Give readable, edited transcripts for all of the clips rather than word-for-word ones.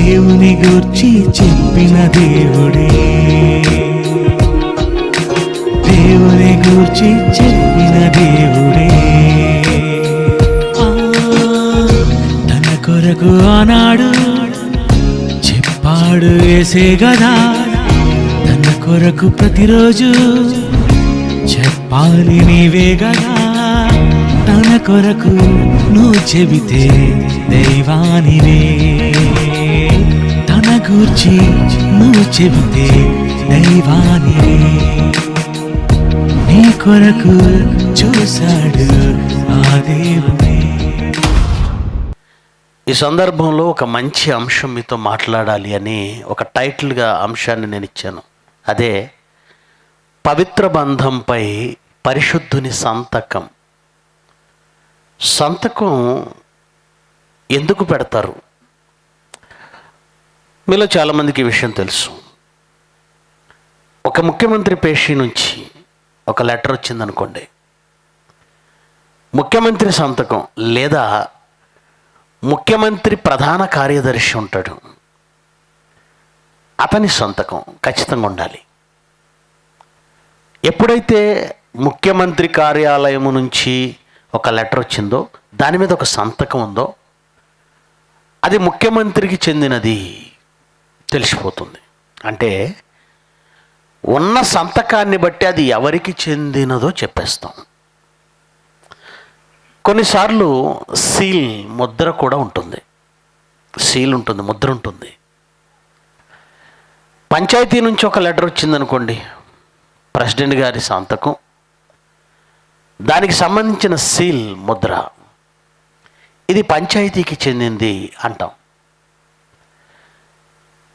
దేవుని గూర్చి చెప్పిన దేవుడే, దేవుని గూర్చి చెప్పిన దేవుడే. తన కొరకు ఆనాడు చెప్పాడు యేసే గదా, తన కొరకు ప్రతిరోజు చెప్పాలి నీవే గదా. తన కొరకు నువ్వు చెబితే దైవానివే, తన గూర్చి నువ్వు చెబితే దైవానివే. నీ కొరకు చూశాడు ఆ దేవుడే. ఈ సందర్భంలో ఒక మంచి అంశం మీతో మాట్లాడాలి అని ఒక టైటిల్గా అంశాన్ని నేను ఇచ్చాను. అదే పవిత్ర బంధంపై పరిశుద్ధుని సంతకం. సంతకం ఎందుకు పెడతారు? మీలో చాలామందికి ఈ విషయం తెలుసు. ఒక ముఖ్యమంత్రి పేషి నుంచి ఒక లెటర్ వచ్చిందనుకోండి, ముఖ్యమంత్రి సంతకం లేదా ముఖ్యమంత్రి ప్రధాన కార్యదర్శి ఉంటాడు, అతని సంతకం ఖచ్చితంగా ఉండాలి. ఎప్పుడైతే ముఖ్యమంత్రి కార్యాలయం నుంచి ఒక లెటర్ వచ్చిందో, దాని మీద ఒక సంతకం ఉందో, అది ముఖ్యమంత్రికి చెందినది తెలిసిపోతుంది. అంటే ఉన్న సంతకాన్ని బట్టి అది ఎవరికి చెందినదో చెప్పేస్తాం. కొన్నిసార్లు సీల్, ముద్ర కూడా ఉంటుంది. సీల్ ఉంటుంది, ముద్ర ఉంటుంది. పంచాయతీ నుంచి ఒక లెటర్ వచ్చిందనుకోండి, ప్రెసిడెంట్ గారి సంతకం, దానికి సంబంధించిన సీల్, ముద్ర, ఇది పంచాయతీకి చెందింది అంటాం.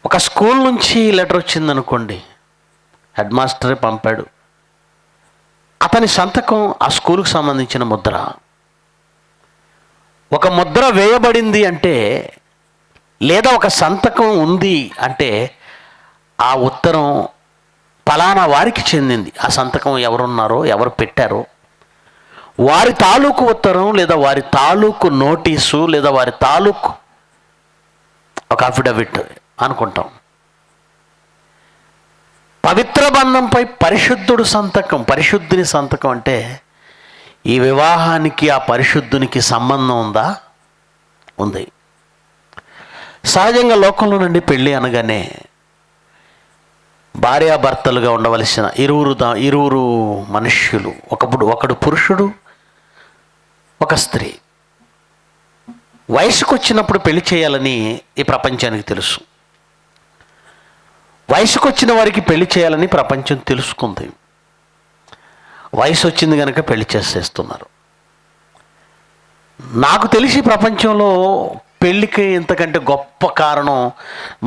ఒక స్కూల్ నుంచి లెటర్ వచ్చిందనుకోండి, హెడ్ మాస్టరే పంపాడు, అతని సంతకం ఆ స్కూలుకు సంబంధించిన ముద్ర. ఒక ముద్ర వేయబడింది అంటే, లేదా ఒక సంతకం ఉంది అంటే, ఆ ఉత్తరం ఫలానా వారికి చెందింది. ఆ సంతకం ఎవరున్నారో, ఎవరు పెట్టారో, వారి తాలూకు ఉత్తరం, లేదా వారి తాలూకు నోటీసు, లేదా వారి తాలూకు ఒక అఫిడవిట్ అనుకుంటాం. పవిత్ర బంధంపై పరిశుద్ధుడు సంతకం, పరిశుద్ధుని సంతకం అంటే ఈ వివాహానికి ఆ పరిశుద్ధునికి సంబంధం ఉందా? ఉంది. సహజంగా లోకంలో పెళ్ళి అనగానే భార్యాభర్తలుగా ఉండవలసిన ఇరువురు మనుష్యులు, ఒకడు పురుషుడు, ఒక స్త్రీ, వయసుకు వచ్చినప్పుడు పెళ్లి చేయాలని ఈ ప్రపంచానికి తెలుసు. వయసుకు వచ్చిన వారికి పెళ్లి చేయాలని ప్రపంచం తెలుసుకుంది. వయసు వచ్చింది కనుక పెళ్లి చేసేస్తున్నారు. నాకు తెలిసి ప్రపంచంలో పెళ్ళికి ఇంతకంటే గొప్ప కారణం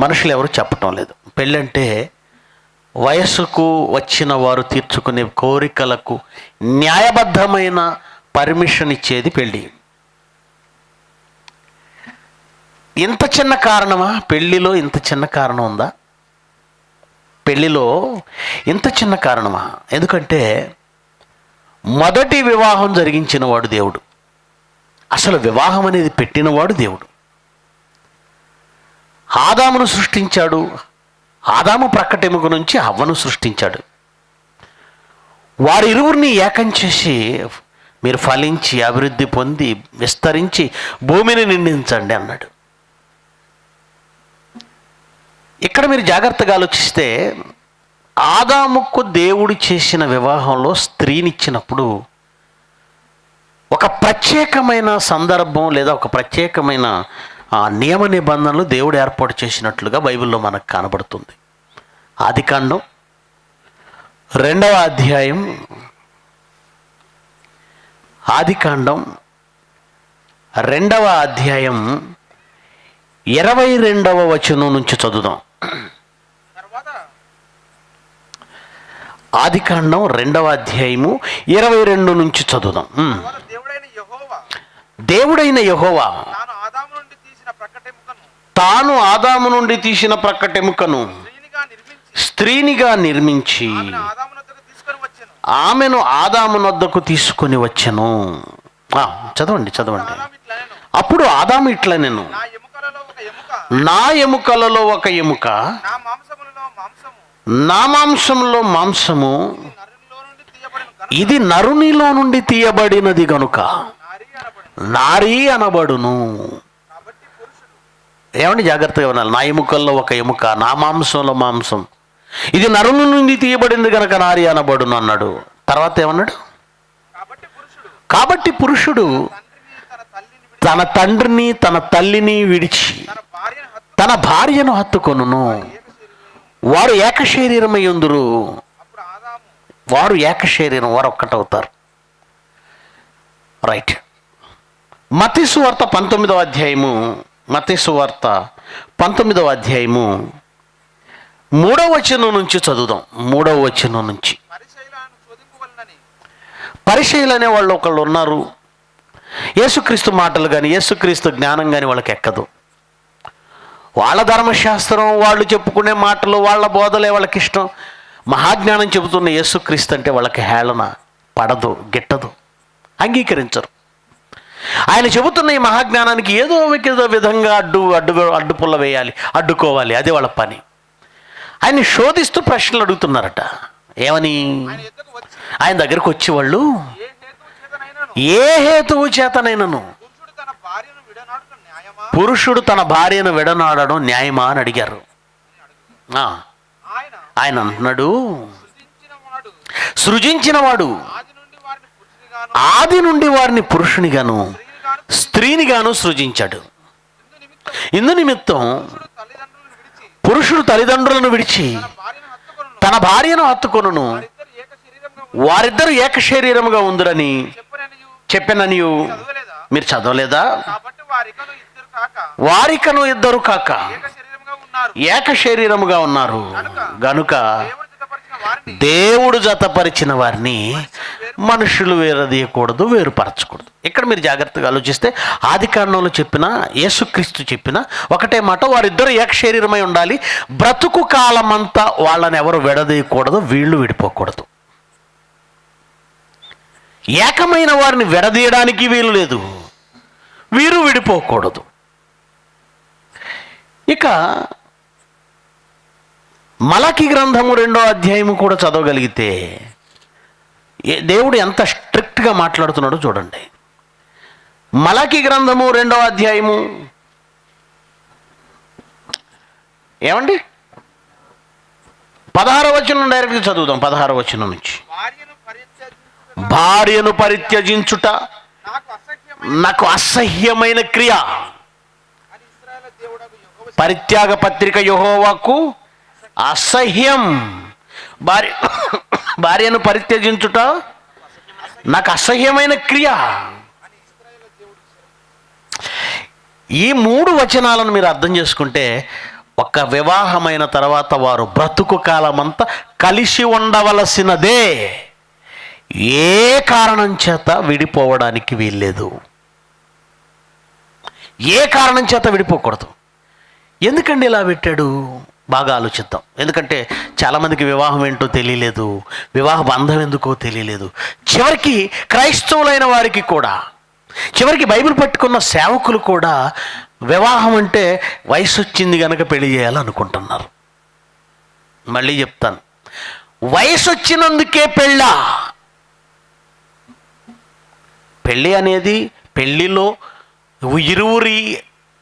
మనుషులు ఎవరు చెప్పటం లేదు. పెళ్ళంటే వయస్సుకు వచ్చిన వారు తీర్చుకునే కోరికలకు న్యాయబద్ధమైన పర్మిషన్ ఇచ్చేది పెళ్ళి. ఇంత చిన్న కారణమా? పెళ్ళిలో ఇంత చిన్న కారణం ఉందా? పెళ్ళిలో ఇంత చిన్న కారణమా? ఎందుకంటే మొదటి వివాహం జరిగించిన వాడు దేవుడు. అసలు వివాహం అనేది పెట్టినవాడు దేవుడు. ఆదామును సృష్టించాడు. ఆదాము ప్రక్కటెముక నుంచి హవ్వను సృష్టించాడు. వారిరువురిని ఏకం చేసి, మీరు ఫలించి అభివృద్ధి పొంది విస్తరించి భూమిని నిండించండి అన్నాడు. ఇక్కడ మీరు జాగ్రత్తగా ఆలోచిస్తే, ఆదాముకు దేవుడు చేసిన వివాహంలో స్త్రీనిచ్చినప్పుడు ఒక ప్రత్యేకమైన సందర్భం లేదా ఒక ప్రత్యేకమైన నియమ నిబంధనలు దేవుడు ఏర్పాటు చేసినట్లుగా బైబిల్లో మనకు కనబడుతుంది. ఆదికాండం 2వ అధ్యాయం, ఆదికాండం 2వ అధ్యాయం 22వ వచనం నుంచి చదువుదాం. ఆదికాండం 2వ అధ్యాయము 22 నుంచి చదువుదాం. దేవుడైన యెహోవా తాను ఆదాము నుండి తీసిన ప్రక్కటెముకను స్త్రీనిగా నిర్మించి ఆమెను ఆదాము నొద్దకు తీసుకొని వచ్చెను. చదవండి. అప్పుడు ఆదాము ఇట్లా, నేను నా ఎముకలలో ఒక ఎముక, నా మాంసములలో మాంసము, నా మాంసంలో మాంసము, నరునిలో నుండి తీయబడిన గనుక ఇది నరునిలో నుండి తీయబడినది గనుక నారీ అనబడిన. నారీ అనబడును. కాబట్టి పురుషుడు ఏమండి, జాగ్రత్తగా వినాలి. నా ఎముకల్లో ఒక ఎముక, నా మాంసంలో మాంసం, ఇది నరుని నుండి తీయబడింది గనక నారీ అనబడును అన్నాడు. తర్వాత ఏమన్నాడు? కాబట్టి పురుషుడు కాబట్టి పురుషుడు తన తండ్రిని తన తల్లిని విడిచి తన భార్యను తన భార్యను హత్తుకొనును, వారు ఏక శరీరమై ఉందురు. అప్పుడు ఆదాము వారు ఏక శరీరం, వారు ఒక్కటవుతారు. రైట్. మత్తయి సువార్త 19వ అధ్యాయము, మత్తయి సువార్త 19వ అధ్యాయము 3వ వచనం నుంచి చదువుదాం. 3వ వచనం నుంచి. పరిశైలను శోధింపవలనని పరిచయులు అనే వాళ్ళు ఒకళ్ళు ఉన్నారు. యేసుక్రీస్తు మాటలు కానీ యేసుక్రీస్తు జ్ఞానం కానీ వాళ్ళకి ఎక్కదు. వాళ్ళ ధర్మశాస్త్రం, వాళ్ళు చెప్పుకునే మాటలు, వాళ్ళ బోధలే వాళ్ళకి ఇష్టం. మహాజ్ఞానం చెబుతున్న యేసుక్రీస్తు అంటే వాళ్ళకి హేళన, పడదు, గిట్టదు, అంగీకరించరు. ఆయన చెబుతున్న ఈ మహాజ్ఞానానికి ఏదో విధంగా అడ్డుపుల్ల వేయాలి, అడ్డుకోవాలి, అదే వాళ్ళ పని. ఆయన్ని శోధిస్తూ ప్రశ్నలు అడుగుతున్నారట. ఏమని? ఆయన యుద్ధకు వచ్చి ఆయన దగ్గరకు వచ్చి వాళ్ళు ఏ హేతువు చేతనైనను ఏ హేతువు చేతనైనను పురుషుడు తన భార్యను విడనాడుట న్యాయమా? పురుషుడు తన భార్యను విడనాడడం న్యాయమా అని అడిగారు. ఆయన ఆయన అంటున్నాడు, సృజించినవాడు సృజించినవాడు ఆది నుండి వారిని పురుషునిగాను ఆది నుండి వారిని పురుషునిగాను స్త్రీనిగాను స్త్రీనిగాను సృజించాడు. ఇందు నిమిత్తం పురుషుడు తల్లిదండ్రులను విడిచి పురుషుడు తల్లిదండ్రులను విడిచి తన భార్యను హత్తుకొనును. తన భార్యను హత్తుకొనును, వారిద్దరు ఏక శరీరముగా వారిద్దరు ఏక శరీరముగా ఉందిరని చెప్పననియు చదవలేదా? మీరు చదవలేదా? కాబట్టి వారికను ఇద్దరు కాక వారికను ఇద్దరు కాక ఏక శరీరముగా ఉన్నారు. ఏక శరీరముగా ఉన్నారు గనుక దేవుడు జతపరిచిన వారిని దేవుడు జతపరిచిన వారిని మనుషులు వేరదీయకూడదు, వేరుపరచకూడదు. ఇక్కడ మీరు జాగ్రత్తగా ఆలోచిస్తే ఆది కాండంలో చెప్పిన, యేసుక్రీస్తు చెప్పిన ఒకటే మాట, వారిద్దరు ఏక శరీరమై ఉండాలి. బ్రతుకు కాలమంతా వాళ్ళని ఎవరు విడదీయకూడదు, వీళ్ళు విడిపోకూడదు. ఏకమైన వారిని విడదీయడానికి వీలు లేదు, వీరు విడిపోకూడదు. ఇక మలాకి గ్రంథము 2వ అధ్యాయము కూడా చదవగలిగితే దేవుడు ఎంత స్ట్రిక్ట్గా మాట్లాడుతున్నాడో చూడండి. మలాకి గ్రంథము 2వ అధ్యాయము ఏమండి 16వ వచనం డైరెక్ట్గా చదువుదాం. 16వ వచనం నుంచి. భార్యను పరిత్యజించుట నాకు అసహ్యమైన క్రియ. పరిత్యాగ పత్రిక యెహోవాకు అసహ్యం. భార్యను పరిత్యజించుట నాకు అసహ్యమైన క్రియ. ఈ 3 వచనాలను మీరు అర్థం చేసుకుంటే, ఒక వివాహమైన తర్వాత వారు బ్రతుకు కాలమంతా కలిసి ఉండవలసినదే. ఏ కారణం చేత విడిపోవడానికి వీల్లేదు, ఏ కారణం చేత విడిపోకూడదు. ఎందుకండి ఇలా పెట్టాడు? బాగా ఆలోచిద్దాం. ఎందుకంటే చాలామందికి వివాహం ఏంటో తెలియలేదు, వివాహ బంధం ఎందుకో తెలియలేదు. చివరికి క్రైస్తవులైన వారికి కూడా, చివరికి బైబిల్ పట్టుకున్న సేవకులు కూడా వివాహం అంటే వయసు వచ్చింది కనుక పెళ్లి చేయాలనుకుంటున్నారు. మళ్ళీ చెప్తాను, వయసు వచ్చినందుకే పెళ్ళా? పెళ్ళి అనేది, పెళ్ళిలో ఇరువురి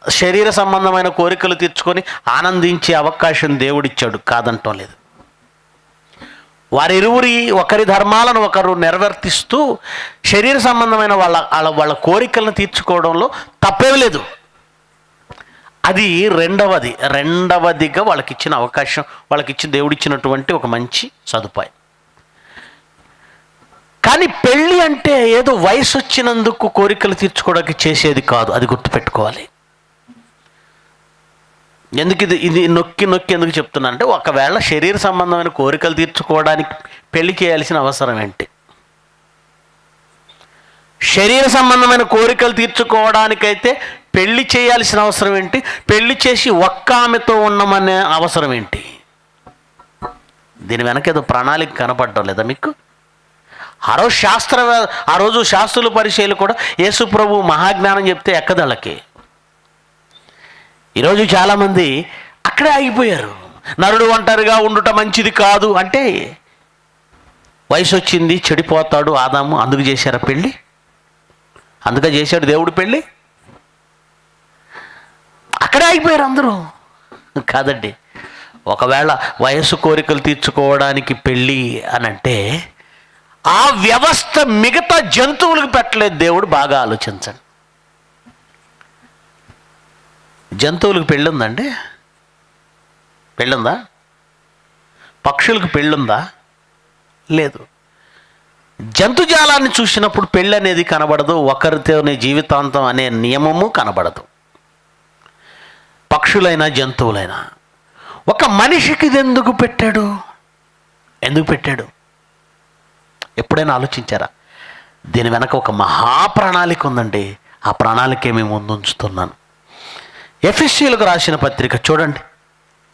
శరీర సంబంధమైన కోరికలు తీర్చుకొని ఆనందించే అవకాశం దేవుడిచ్చాడు, కాదంటం లేదు. వారిరువురి ఒకరి ధర్మాలను ఒకరు నెరవేర్తిస్తూ శరీర సంబంధమైన వాళ్ళ కోరికలను తీర్చుకోవడంలో తప్పేం లేదు. అది రెండవదిగా వాళ్ళకిచ్చిన అవకాశం, వాళ్ళకిచ్చిన దేవుడిచ్చినటువంటి ఒక మంచి సదుపాయం. కానీ పెళ్ళి అంటే ఏదో వయసు వచ్చినందుకు కోరికలు తీర్చుకోవడానికి చేసేది కాదు, అది గుర్తుపెట్టుకోవాలి. ఎందుకు ఇది నొక్కి ఎందుకు చెప్తున్నా అంటే, ఒకవేళ శరీర సంబంధమైన కోరికలు తీర్చుకోవడానికి పెళ్లి చేయాల్సిన అవసరం ఏంటి? శరీర సంబంధమైన కోరికలు తీర్చుకోవడానికైతే పెళ్లి చేయాల్సిన అవసరం ఏంటి? పెళ్లి చేసి ఒక్క ఆమెతో ఉండమనే అవసరం ఏంటి? దీని వెనక ఏదో ప్రణాళిక కనపడడం లేదా మీకు? ఆ రోజు శాస్త్రుల పరిచయాలు కూడా యేసు ప్రభు మహాజ్ఞానం చెప్తే ఎక్కదళ్ళకి. ఈరోజు చాలామంది అక్కడే ఆగిపోయారు. నరుడు ఒంటరిగా ఉండుట మంచిది కాదు అంటే, వయసు వచ్చింది చెడిపోతాడు ఆదాము, అందుకు చేశారా పెళ్ళి? అందుకే చేశాడు దేవుడు పెళ్ళి? అక్కడే ఆగిపోయారు అందరూ. కాదండి, ఒకవేళ వయసు కోరికలు తీర్చుకోవడానికి పెళ్ళి అని అంటే ఆ వ్యవస్థ మిగతా జంతువులకు పెట్టలేదు దేవుడు. బాగా ఆలోచించండి. జంతువులకు పెళ్ళుందండి? పెళ్ళుందా? పక్షులకు పెళ్ళుందా? లేదు. జంతుజాలాన్ని చూసినప్పుడు పెళ్ళి అనేది కనబడదు, ఒకరితోనే జీవితాంతం అనే నియమము కనబడదు. పక్షులైనా జంతువులైనా. ఒక మనిషికి ఇది ఎందుకు పెట్టాడు? ఎందుకు పెట్టాడు? ఎప్పుడైనా ఆలోచించారా? దీని వెనక ఒక మహాప్రణాళిక ఉందండి. ఆ ప్రణాళికే మేము ముందుంచుతున్నాను. ఎఫెసీయులకు రాసిన పత్రిక చూడండి,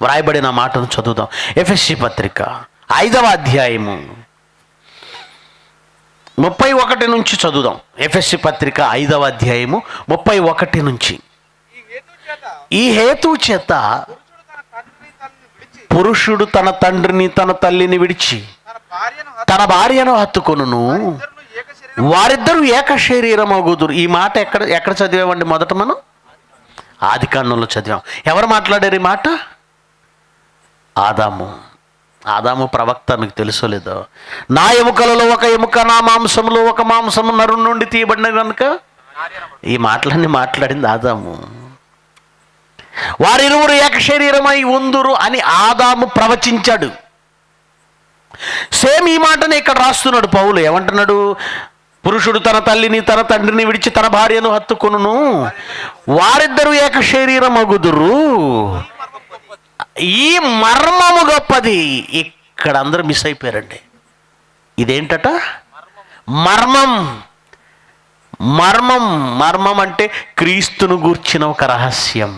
వ్రాయబడిన మాటను చదువుదాం. ఎఫెసీ పత్రిక 5వ అధ్యాయము 31 నుంచి చదువుదాం. ఎఫెసీ పత్రిక 5వ అధ్యాయము 31 నుంచి. ఈ హేతు చేత పురుషుడు తన తండ్రిని తన తల్లిని విడిచి తన భార్యను హత్తుకొనును, వారిద్దరూ ఏక శరీరం అగుదురు. ఈ మాట ఎక్కడ చదివామండి? మొదట మనం ఆదికాండంలో చదివాం. ఎవరు మాట్లాడారు ఈ మాట? ఆదాము ప్రవక్త. మీకు తెలుసో లేదో, నా ఎముకలలో ఒక ఎముక, నా మాంసంలో ఒక మాంసము నరుని నుండి తీయబడిన కనుక. ఈ మాటలన్నీ మాట్లాడింది ఆదాము. వారిరువురు ఏక శరీరమై ఉందురు అని ఆదాము ప్రవచించాడు. సేమ్ ఈ మాటని ఇక్కడ రాస్తున్నాడు పౌలు. ఏమంటున్నాడు? పురుషుడు తన తల్లిని తన తండ్రిని విడిచి తన భార్యను హత్తుకొనును, వారిద్దరూ ఏక శరీరం అగుదురు. ఈ మర్మము గొప్పది. ఇక్కడ అందరూ మిస్ అయిపోయారండి. ఇదేంటట? మర్మం. మర్మం అంటే క్రీస్తును గూర్చిన ఒక రహస్యం.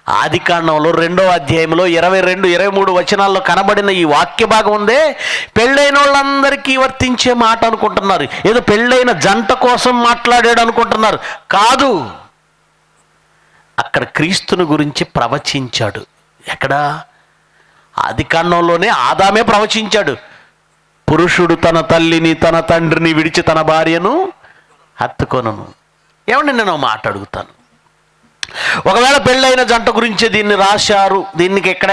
ఆదికాండంలో 2వ అధ్యాయంలో 22, 23 వచనాల్లో కనబడిన ఈ వాక్య భాగం ఉందే, పెళ్ళైన వాళ్ళందరికీ వర్తించే మాట అనుకుంటున్నారు. ఏదో పెళ్ళైన జంట కోసం మాట్లాడాడు అనుకుంటున్నారు. కాదు, అక్కడ క్రీస్తుని గురించి ప్రవచించాడు. ఎక్కడ? ఆదికాండంలోనే ఆదామే ప్రవచించాడు. పురుషుడు తన తల్లిని తన తండ్రిని విడిచి తన భార్యను హత్తుకొనును. ఏమండి, నేను మాట అడుగుతాను. ఒకవేళ పెళ్ళైన జంట గురించి దీన్ని రాశారు, దీనికి ఎక్కడ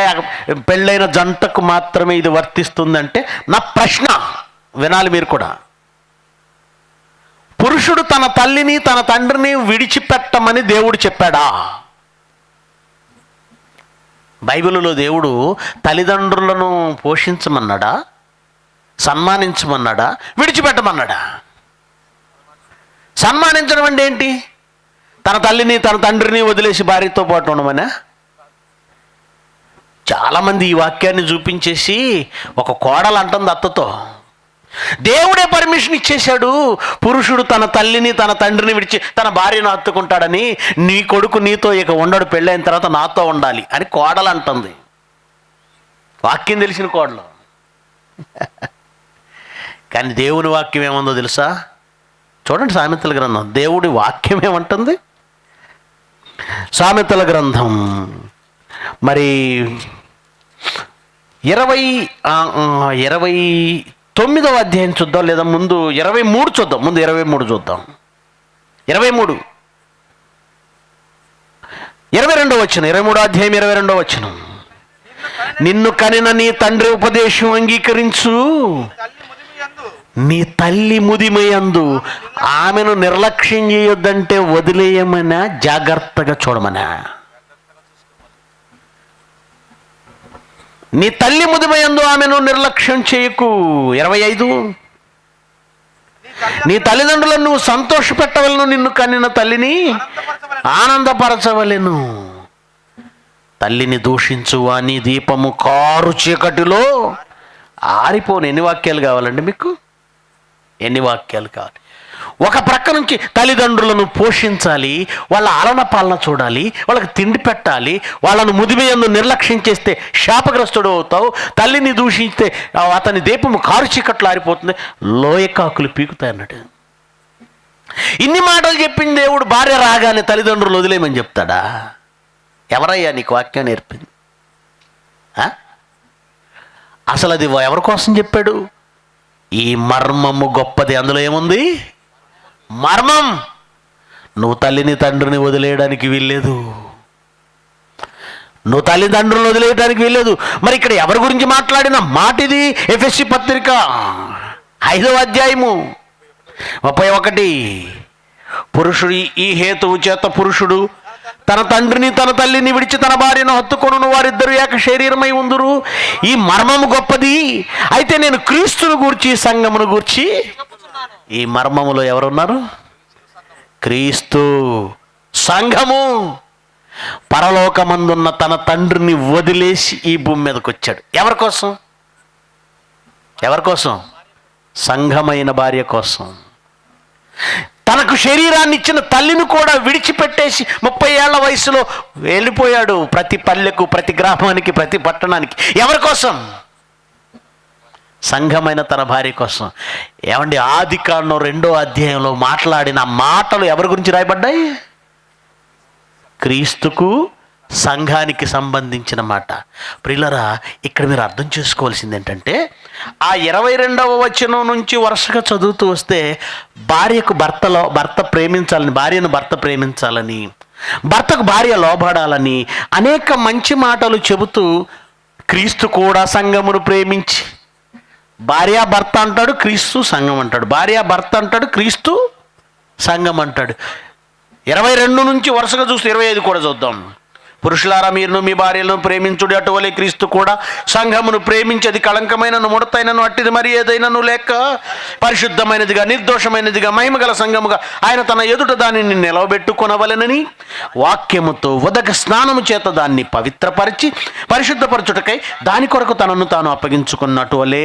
పెళ్ళైన జంటకు మాత్రమే ఇది వర్తిస్తుందంటే, నా ప్రశ్న వినాలి మీరు కూడా. పురుషుడు తన తల్లిని తన తండ్రిని విడిచిపెట్టమని దేవుడు చెప్పాడా? బైబిలులో దేవుడు తల్లిదండ్రులను పోషించమన్నాడా? సన్మానించమన్నాడా? విడిచిపెట్టమన్నాడా? సన్మానించడం అంటే ఏంటి? తన తల్లిని తన తండ్రిని వదిలేసి భార్యతో పాటు ఉండమనా? చాలామంది ఈ వాక్యాన్ని చూపించేసి ఒక కోడలు అంటుంది అత్తతో, దేవుడే పర్మిషన్ ఇచ్చేశాడు, పురుషుడు తన తల్లిని తన తండ్రిని విడిచి తన భార్యను హత్తుకుంటాడని, నీ కొడుకు నీతో ఇక ఉండడు, పెళ్ళైన తర్వాత నాతో ఉండాలి అని కోడలు అంటుంది. వాక్యం తెలిసిన కోడలు. కానీ దేవుని వాక్యం ఏముందో తెలుసా? చూడండి, సామెతల గ్రంథం. దేవుడి వాక్యం ఏమంటుంది? సామెతల గ్రంథం మరి 29వ అధ్యాయం చూద్దాం, లేదా ముందు 23 చూద్దాం. ముందు 23 చూద్దాం. 23, 22వ వచనం. 23వ అధ్యాయం 22వ వచనం. నిన్ను కనిన నీ తండ్రి ఉపదేశం అంగీకరించు, నీ తల్లి ముదిమయందు ఆమెను నిర్లక్ష్యం చేయొద్దంటే వదిలేయమనా, జాగ్రత్తగా చూడమనా? నీ తల్లి ముదిమయందు ఆమెను నిర్లక్ష్యం చేయకు. 25, నీ తల్లిదండ్రులను నువ్వు సంతోషపెట్టవలను, నిన్ను కనిన తల్లిని ఆనందపరచవలెను. తల్లిని దూషించు అని దీపము కారు చీకటిలో ఆరిపోను. ఎన్ని వాక్యాలు కావాలండి మీకు? ఎన్ని వాక్యాలు కావాలి? ఒక ప్రక్క నుంచి తల్లిదండ్రులను పోషించాలి, వాళ్ళ ఆలన పాలన చూడాలి, వాళ్ళకి తిండి పెట్టాలి. వాళ్ళను ముదిమయందు నిర్లక్ష్యం చేస్తే శాపగ్రస్తుడు అవుతావు. తల్లిని దూషిస్తే అతని దీపము కారు చీకట్లు ఆరిపోతుంది, లోయకాకులు పీకుతాయి అన్నట్టు. ఇన్ని మాటలు చెప్పిన దేవుడు భార్య రాగానే తల్లిదండ్రులు వదిలేయమని చెప్తాడా? ఎవరయ్యా నీకు వాక్యం నేర్పింది? అసలు అది ఎవరి కోసం చెప్పాడు? ఈ మర్మము గొప్పది. అందులో ఏముంది? మర్మం. నువ్వు తల్లిని తండ్రిని వదిలేయడానికి వీల్లేదు. నువ్వు తల్లిదండ్రులను వదిలేయడానికి వీల్లేదు. మరి ఇక్కడ ఎవరి గురించి మాట్లాడిన మాట ఇది? ఎఫెసీ పత్రిక 5వ అధ్యాయము 31. పురుషుడు ఈ హేతువు చేత పురుషుడు తన తండ్రిని తన తల్లిని విడిచి తన భార్యను హత్తుకొను, వారిద్దరూ ఏక శరీరమై ఉందురు. ఈ మర్మము గొప్పది. అయితే నేను క్రీస్తును గూర్చి సంఘమును గూర్చి, ఈ మర్మములో ఎవరున్నారు? క్రీస్తు, సంఘము. పరలోకమందున్న తన తండ్రిని వదిలేసి ఈ భూమి మీదకి వచ్చాడు. ఎవరి కోసం? ఎవరి కోసం? సంఘమైన భార్య కోసం. తనకు శరీరాన్ని ఇచ్చిన తల్లిని కూడా విడిచిపెట్టేసి 30 ఏళ్ల వయసులో వెళ్ళిపోయాడు. ప్రతి పల్లెకు, ప్రతి గ్రామానికి, ప్రతి పట్టణానికి. ఎవరి కోసం? సంఘమైన తన భార్య కోసం. ఏమండి, ఆదికాండం 2వ అధ్యాయంలో మాట్లాడిన మాటలు ఎవరి గురించి రాయబడ్డాయి? క్రీస్తుకు, సంఘానికి సంబంధించిన మాట. ప్రియులరా, ఇక్కడ మీరు అర్థం చేసుకోవాల్సింది ఏంటంటే, ఆ 22వ వచనం నుంచి వరుసగా చదువుతూ వస్తే భార్యకు భర్త ప్రేమించాలని, భార్యను భర్త ప్రేమించాలని, భర్తకు భార్య లోబడాలని అనేక మంచి మాటలు చెబుతూ, క్రీస్తు కూడా సంఘమును ప్రేమించి, భార్య భర్త అంటాడు, క్రీస్తు సంఘం అంటాడు. భార్య భర్త అంటాడు, క్రీస్తు సంఘం అంటాడు. 22 నుంచి వరుసగా చూస్తే 25 కూడా చూద్దాం. పురుషులారా, మీరును మీ భార్యలను ప్రేమించుడి, అటువలే క్రీస్తు కూడా సంఘమును ప్రేమించేది కళంకమైనను ముడతైనను అట్టిది మరి ఏదైనాను లేక పరిశుద్ధమైనదిగా నిర్దోషమైనదిగా మహిమగల సంఘముగా ఆయన తన ఎదుట దానిని నిలవబెట్టుకొనవలెనని వాక్యముతో ఉదక స్నానము చేత దాన్ని పవిత్రపరిచి పరిశుద్ధపరచుటకై దాని కొరకు తనను తాను అప్పగించుకున్నట్టు వలే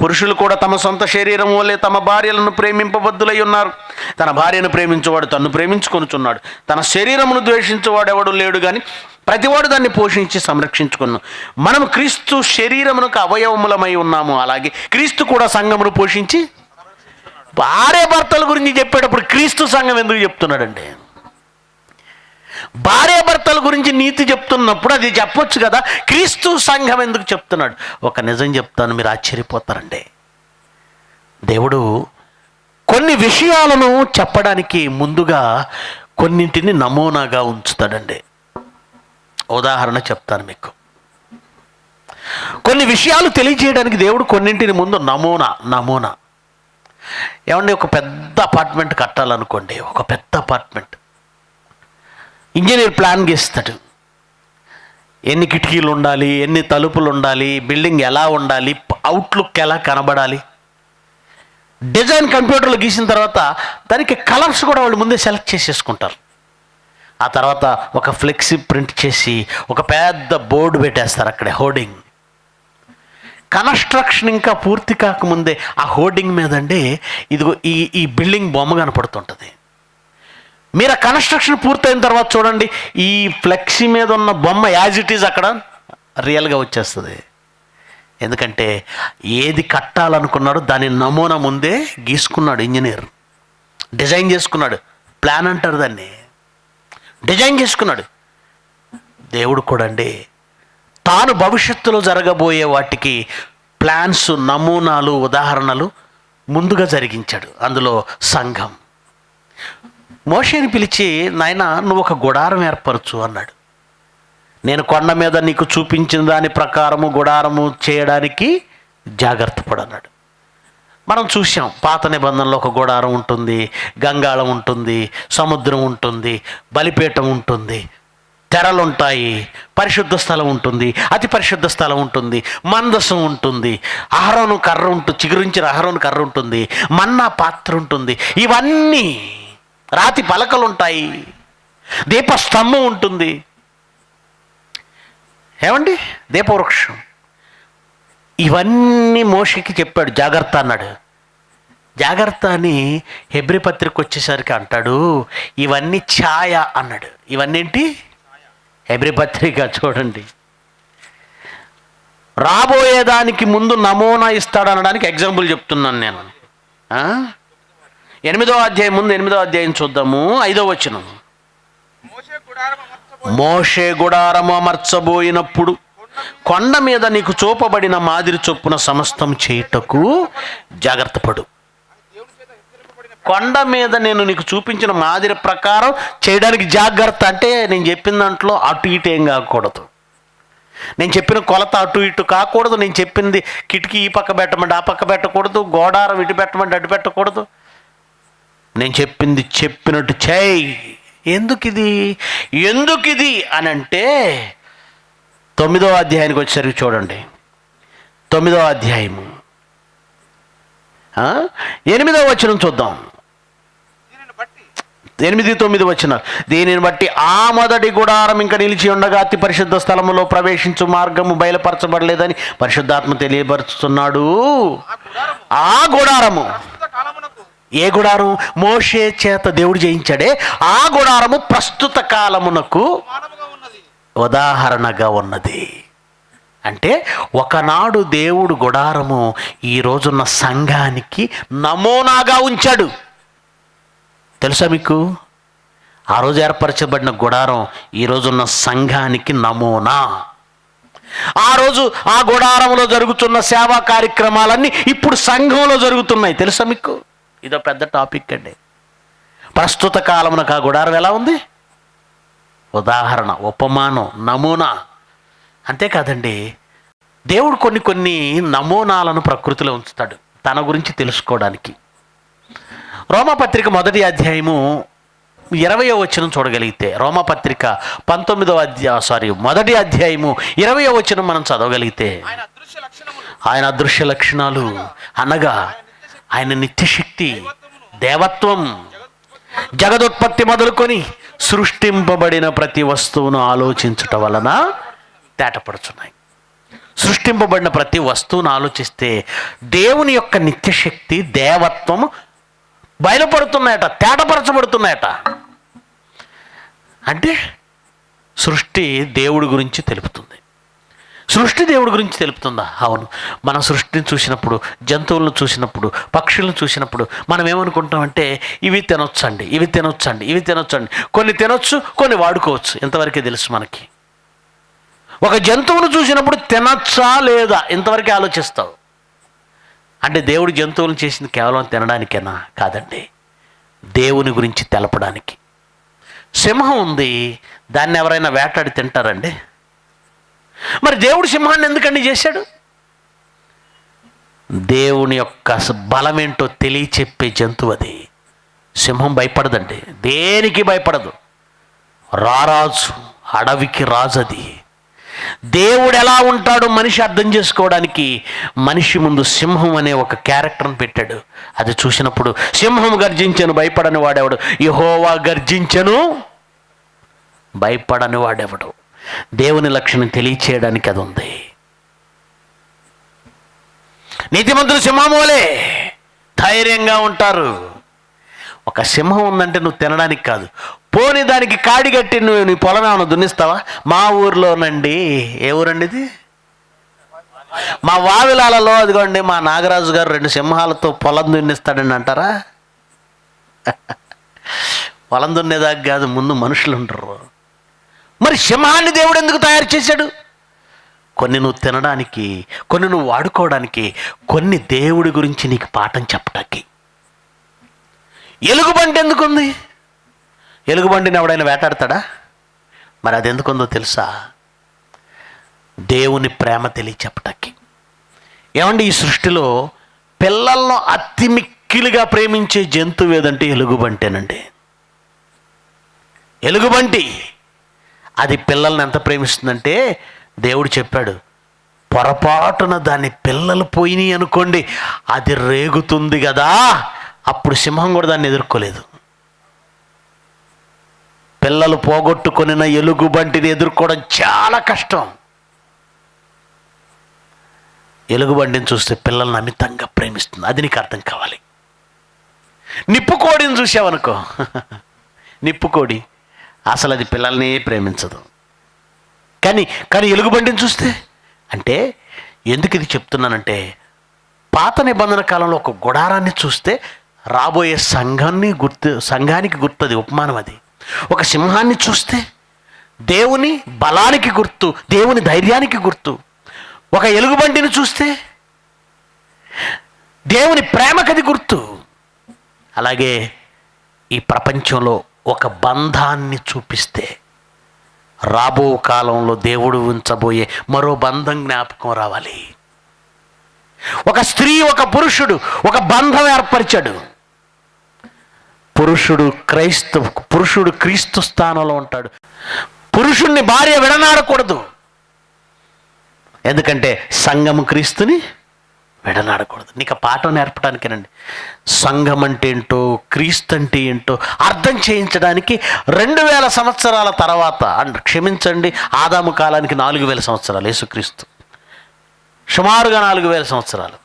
పురుషులు కూడా తమ సొంత శరీరం వలె తమ భార్యలను ప్రేమింపబద్దులై ఉన్నారు. తన భార్యను ప్రేమించేవాడు తన్ను ప్రేమించుకొనుచున్నాడు. తన శరీరమును ద్వేషించేవాడు ఎవడు లేడు కానీ ప్రతివాడు దాన్ని పోషించి సంరక్షించుకున్నాం. మనం క్రీస్తు శరీరమునకు అవయవములమై ఉన్నాము. అలాగే క్రీస్తు కూడా సంఘమును పోషించి. భార్య భర్తల గురించి చెప్పేటప్పుడు క్రీస్తు సంఘం ఎందుకు చెప్తున్నాడండి? భార్య భర్తల గురించి నీతి చెప్తున్నప్పుడు అది చెప్పొచ్చు కదా, క్రీస్తు సంఘం ఎందుకు చెప్తున్నాడు? ఒక నిజం చెప్తాను, మీరు ఆశ్చర్యపోతారండి. దేవుడు కొన్ని విషయాలను చెప్పడానికి ముందుగా కొన్నింటిని నమూనాగా ఉంచుతాడండి. ఉదాహరణ చెప్తాను మీకు. కొన్ని విషయాలు తెలియజేయడానికి దేవుడు కొన్నింటిని ముందు నమూనా. ఏమండి, ఒక పెద్ద అపార్ట్మెంట్ కట్టాలనుకోండి. ఒక పెద్ద అపార్ట్మెంట్ ఇంజనీర్ ప్లాన్ గీస్తాడు. ఎన్ని కిటికీలు ఉండాలి, ఎన్ని తలుపులు ఉండాలి, బిల్డింగ్ ఎలా ఉండాలి, అవుట్లుక్ ఎలా కనబడాలి, డిజైన్ కంప్యూటర్లో గీసిన తర్వాత దానికి కలర్స్ కూడా వాళ్ళు ముందే సెలెక్ట్ చేసేసుకుంటారు. ఆ తర్వాత ఒక ఫ్లెక్సీ ప్రింట్ చేసి ఒక పెద్ద బోర్డు పెట్టేస్తారు అక్కడే, హోర్డింగ్. కన్స్ట్రక్షన్ ఇంకా పూర్తి కాకముందే ఆ హోర్డింగ్ మీద అండి ఇదిగో ఈ బిల్డింగ్ బొమ్మ కనపడుతుంటుంది. మీరు ఆ కన్స్ట్రక్షన్ పూర్తయిన తర్వాత చూడండి, ఈ ఫ్లెక్సీ మీద ఉన్న బొమ్మ యాజ్ ఇట్ ఈజ్ అక్కడ రియల్గా వచ్చేస్తుంది. ఎందుకంటే ఏది కట్టాలనుకున్నాడో దాని నమూనా ముందే గీసుకున్నాడు ఇంజనీర్, డిజైన్ చేసుకున్నాడు. ప్లాన్ అంటారు దాన్ని, డిజైన్ చేసుకున్నాడు. దేవుడు కూడా అండి తాను భవిష్యత్తులో జరగబోయే వాటికి ప్లాన్స్, నమూనాలు, ఉదాహరణలు ముందుగా జరిగించాడు. అందులో సంఘం. మోషేని పిలిచి, నాయనా నువ్వు ఒక గుడారం ఏర్పరచు అన్నాడు. నేను కొండ మీద నీకు చూపించిన దాని ప్రకారము గుడారము చేయడానికి జాగ్రత్త పడన్నాడు. మనం చూసాం, పాత నిబంధనలో ఒక గుడారం ఉంటుంది, గంగాళం ఉంటుంది, సముద్రం ఉంటుంది, బలిపీఠం ఉంటుంది, తెరలు ఉంటాయి, పరిశుద్ధ స్థలం ఉంటుంది, అతి పరిశుద్ధ స్థలం ఉంటుంది, మందసం ఉంటుంది, అహరోను కర్ర ఉంటుంది, చిగురించిన అహరోను కర్ర ఉంటుంది, మన్నా పాత్ర ఉంటుంది, ఇవన్నీ రాతి పలకలు ఉంటాయి, దీపస్తంభం ఉంటుంది. ఏమండి, దీపవృక్షం. ఇవన్నీ మోషేకి చెప్పాడు, జాగ్రత్త అన్నాడు. జాగ్రత్త అని హెబ్రీ పత్రిక వచ్చేసరికి అంటాడు, ఇవన్నీ ఛాయ అన్నాడు. ఇవన్నీ ఏంటి? హెబ్రీ పత్రిక చూడండి. రాబోయేదానికి ముందు నమూనా ఇస్తాడు అనడానికి ఎగ్జాంపుల్ చెప్తున్నాను నేను. 8వ అధ్యాయం ముందు 8వ అధ్యాయం చూద్దాము, 5వ వచనం. మోషే గుడారము మొత్తం మోషే గుడారము అమర్చబోయినప్పుడు కొండ మీద నీకు చూపబడిన మాదిరి చొప్పున సమస్తం చేయుటకు జాగ్రత్త పడు. కొండ మీద నేను నీకు చూపించిన మాదిరి ప్రకారం చేయడానికి జాగ్రత్త. అంటే నేను చెప్పిన దాంట్లో అటు ఇటు ఏం కాకూడదు, నేను చెప్పిన కొలత అటు ఇటు కాకూడదు, నేను చెప్పింది కిటికీ ఈ పక్క పెట్టమంటే ఆ పక్క పెట్టకూడదు, గోడారం ఇటు పెట్టమంటే అటు పెట్టకూడదు. నేను చెప్పింది చెప్పినట్టు చేయి. ఎందుకు ఇది అని అంటే 9వ అధ్యాయానికి వచ్చేసరికి చూడండి. 9వ అధ్యాయము 8వ వచనం చూద్దాం. 8-9 వచనాలు. దీనిని బట్టి ఆ మొదటి గుడారం ఇంకా నిలిచి ఉండగా అతి పరిశుద్ధ స్థలములో ప్రవేశించు మార్గము బయలుపరచబడలేదని పరిశుద్ధాత్మ తెలియపరుస్తున్నాడు. ఆ గుడారము, ఏ గుడారం? మోషే చేత దేవుడు చేయించాడే ఆ గుడారము ప్రస్తుత కాలమునకు ఉదాహరణగా ఉన్నది. అంటే ఒకనాడు దేవుడు గుడారము ఈ రోజున్న సంఘానికి నమూనాగా ఉంచాడు. తెలుసా మీకు? ఆ రోజు ఏర్పరచబడిన గుడారం ఈ రోజున్న సంఘానికి నమూనా. ఆ రోజు ఆ గుడారంలో జరుగుతున్న సేవా కార్యక్రమాలన్నీ ఇప్పుడు సంఘంలో జరుగుతున్నాయి. తెలుసా మీకు? ఇదో పెద్ద టాపిక్ అండి. ప్రస్తుత కాలమునకు ఆ గుడారం ఎలా ఉంది? ఉదాహరణ, ఉపమానం, నమూనా. అంతేకాదండి, దేవుడు కొన్ని నమూనాలను ప్రకృతిలో ఉంచుతాడు తన గురించి తెలుసుకోవడానికి. రోమాపత్రిక మొదటి అధ్యాయము 20వ వచనం చూడగలిగితే, రోమాపత్రిక మొదటి అధ్యాయము 20వ వచనం మనం చదవగలిగితే, ఆయన అదృశ్య లక్షణాలు అనగా ఆయన నిత్యశక్తి, దేవత్వం, జగదుత్పత్తి మొదలుకొని సృష్టింపబడిన ప్రతి వస్తువును ఆలోచించుట వలన తేటపడుచున్నాయి. సృష్టింపబడిన ప్రతి వస్తువును ఆలోచిస్తే దేవుని యొక్క నిత్యశక్తి, దేవత్వం బయలుపడుతున్నాయట, తేటపరచబడుతున్నాయట. అంటే సృష్టి దేవుడి గురించి తెలుపుతుంది. సృష్టి దేవుడి గురించి తెలుపుతుందా? అవును. మన సృష్టిని చూసినప్పుడు, జంతువులను చూసినప్పుడు, పక్షులను చూసినప్పుడు మనం ఏమనుకుంటామంటే ఇవి తినొచ్చండి, ఇవి తినొచ్చండి, ఇవి తినొచ్చండి. కొన్ని తినొచ్చు, కొన్ని వాడుకోవచ్చు. ఇంతవరకే తెలుసు మనకి. ఒక జంతువును చూసినప్పుడు తినచ్చా లేదా ఇంతవరకే ఆలోచిస్తావు. అంటే దేవుడు జంతువులను చేసింది కేవలం తినడానికేనా? కాదండి, దేవుని గురించి తెలపడానికి. సింహం ఉంది, దాన్ని ఎవరైనా వేటాడి తింటారండి? మరి దేవుడు సింహాన్ని ఎందుకండి చేశాడు? దేవుని యొక్క బలమేంటో తెలియచెప్పే జంతువు అది. సింహం భయపడదండి, దేనికి భయపడదు. రారాజు, అడవికి రాజు అది. దేవుడు ఎలా ఉంటాడో మనిషి అర్థం చేసుకోవడానికి మనిషి ముందు సింహం అనే ఒక క్యారెక్టర్ని పెట్టాడు. అది చూసినప్పుడు సింహం గర్జించెను భయపడని వాడెవడు, యెహోవా గర్జించెను భయపడని వాడెవడు. దేవుని లక్షణం తెలియచేయడానికి అది ఉంది. నీతిమంతులు సింహం వలె ధైర్యంగా ఉంటారు. ఒక సింహం ఉందంటే నువ్వు తినడానికి కాదు, పోని దానికి కాడి కట్టి నువ్వు నీ పొలం ఏమైనా దున్నిస్తావా? మా ఊర్లోనండి, ఏ ఊరండి ఇది? మా వావిలాలలో అదిగోండి మా నాగరాజు గారు 2 సింహాలతో పొలం దున్నిస్తాడండి అంటారా? పొలం దున్నేదాకా కాదు, ముందు మనుషులు ఉంటారు. మరి సింహాన్ని దేవుడు ఎందుకు తయారు చేశాడు? కొన్ని నువ్వు తినడానికి, కొన్ని నువ్వు వాడుకోవడానికి, కొన్ని దేవుడి గురించి నీకు పాఠం చెప్పడానికి. ఎలుగుబంటి ఎందుకుంది? ఎలుగుబంటిని ఎవడైనా వేటాడతాడా? మరి అది ఎందుకుందో తెలుసా? దేవుని ప్రేమ తెలియచెప్పటానికి. ఏమండి, ఈ సృష్టిలో పిల్లలను అతి మిక్కిలిగా ప్రేమించే జంతువు ఏదంటే ఎలుగుబంటేనండి. ఎలుగుబంటి అది పిల్లల్ని ఎంత ప్రేమిస్తుందంటే దేవుడు చెప్పాడు, పొరపాటున దాని పిల్లలు పోయినాయి అనుకోండి, అది రేగుతుంది కదా. అప్పుడు సింహం కూడా దాన్ని ఎదుర్కోలేదు. పిల్లలు పోగొట్టుకొనిన ఎలుగుబంటిని ఎదుర్కోవడం చాలా కష్టం. ఎలుగుబంటిని చూస్తే పిల్లల్ని అమితంగా ప్రేమిస్తుంది. అది నీకు అర్థం కావాలి. నిప్పుకోడిని చూసావనుకో, నిప్పుకోడి అసలు అది పిల్లల్ని ప్రేమించదు. కానీ ఎలుగుబంటిని చూస్తే, అంటే ఎందుకు ఇది చెప్తున్నానంటే, పాత నిబంధన కాలంలో ఒక గుడారాన్ని చూస్తే రాబోయే సంఘానికి గుర్తది ఉపమానం అది. ఒక సింహాన్ని చూస్తే దేవుని బలానికి గుర్తు, దేవుని ధైర్యానికి గుర్తు. ఒక ఎలుగుబంటిని చూస్తే దేవుని ప్రేమకది గుర్తు. అలాగే ఈ ప్రపంచంలో ఒక బంధాన్ని చూపిస్తే రాబో కాలంలో దేవుడు ఉంచబోయే మరో బంధం జ్ఞాపకం రావాలి. ఒక స్త్రీ, ఒక పురుషుడు ఒక బంధం ఏర్పరిచాడు. పురుషుడు క్రీస్తు స్థానంలో ఉంటాడు. పురుషుణ్ణి భార్య విడనాడకూడదు. ఎందుకంటే సంఘము క్రీస్తుని విడనాడకూడదు. నీకు పాఠం నేర్పడానికేనండి. సంఘం అంటే ఏంటో, క్రీస్తు అంటే ఏంటో అర్థం చేయించడానికి 2000 సంవత్సరాల తర్వాత, క్షమించండి, ఆదాము కాలానికి 4000 సంవత్సరాలు, యేసుక్రీస్తు సుమారుగా 4000 సంవత్సరాలు,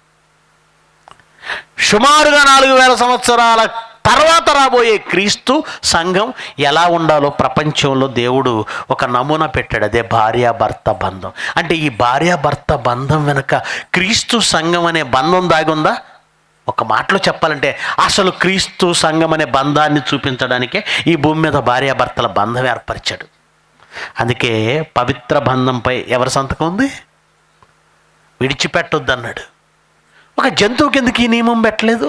సుమారుగా 4000 సంవత్సరాల తర్వాత రాబోయే క్రీస్తు సంఘం ఎలా ఉండాలో ప్రపంచంలో దేవుడు ఒక నమూనా పెట్టాడు. అదే భార్యాభర్త బంధం. అంటే ఈ భార్యాభర్త బంధం వెనుక క్రీస్తు సంఘం అనే బంధం దాగి ఉందా? ఒక మాటలో చెప్పాలంటే అసలు క్రీస్తు సంఘం అనే బంధాన్ని చూపించడానికే ఈ భూమి మీద భార్యాభర్తల బంధం ఏర్పరిచాడు. అందుకే పవిత్ర బంధంపై ఎవరి సంతకం ఉంది? విడిచిపెట్టొద్దు అన్నాడు. ఒక జంతువుకి ఎందుకు ఈ నియమం పెట్టలేదు?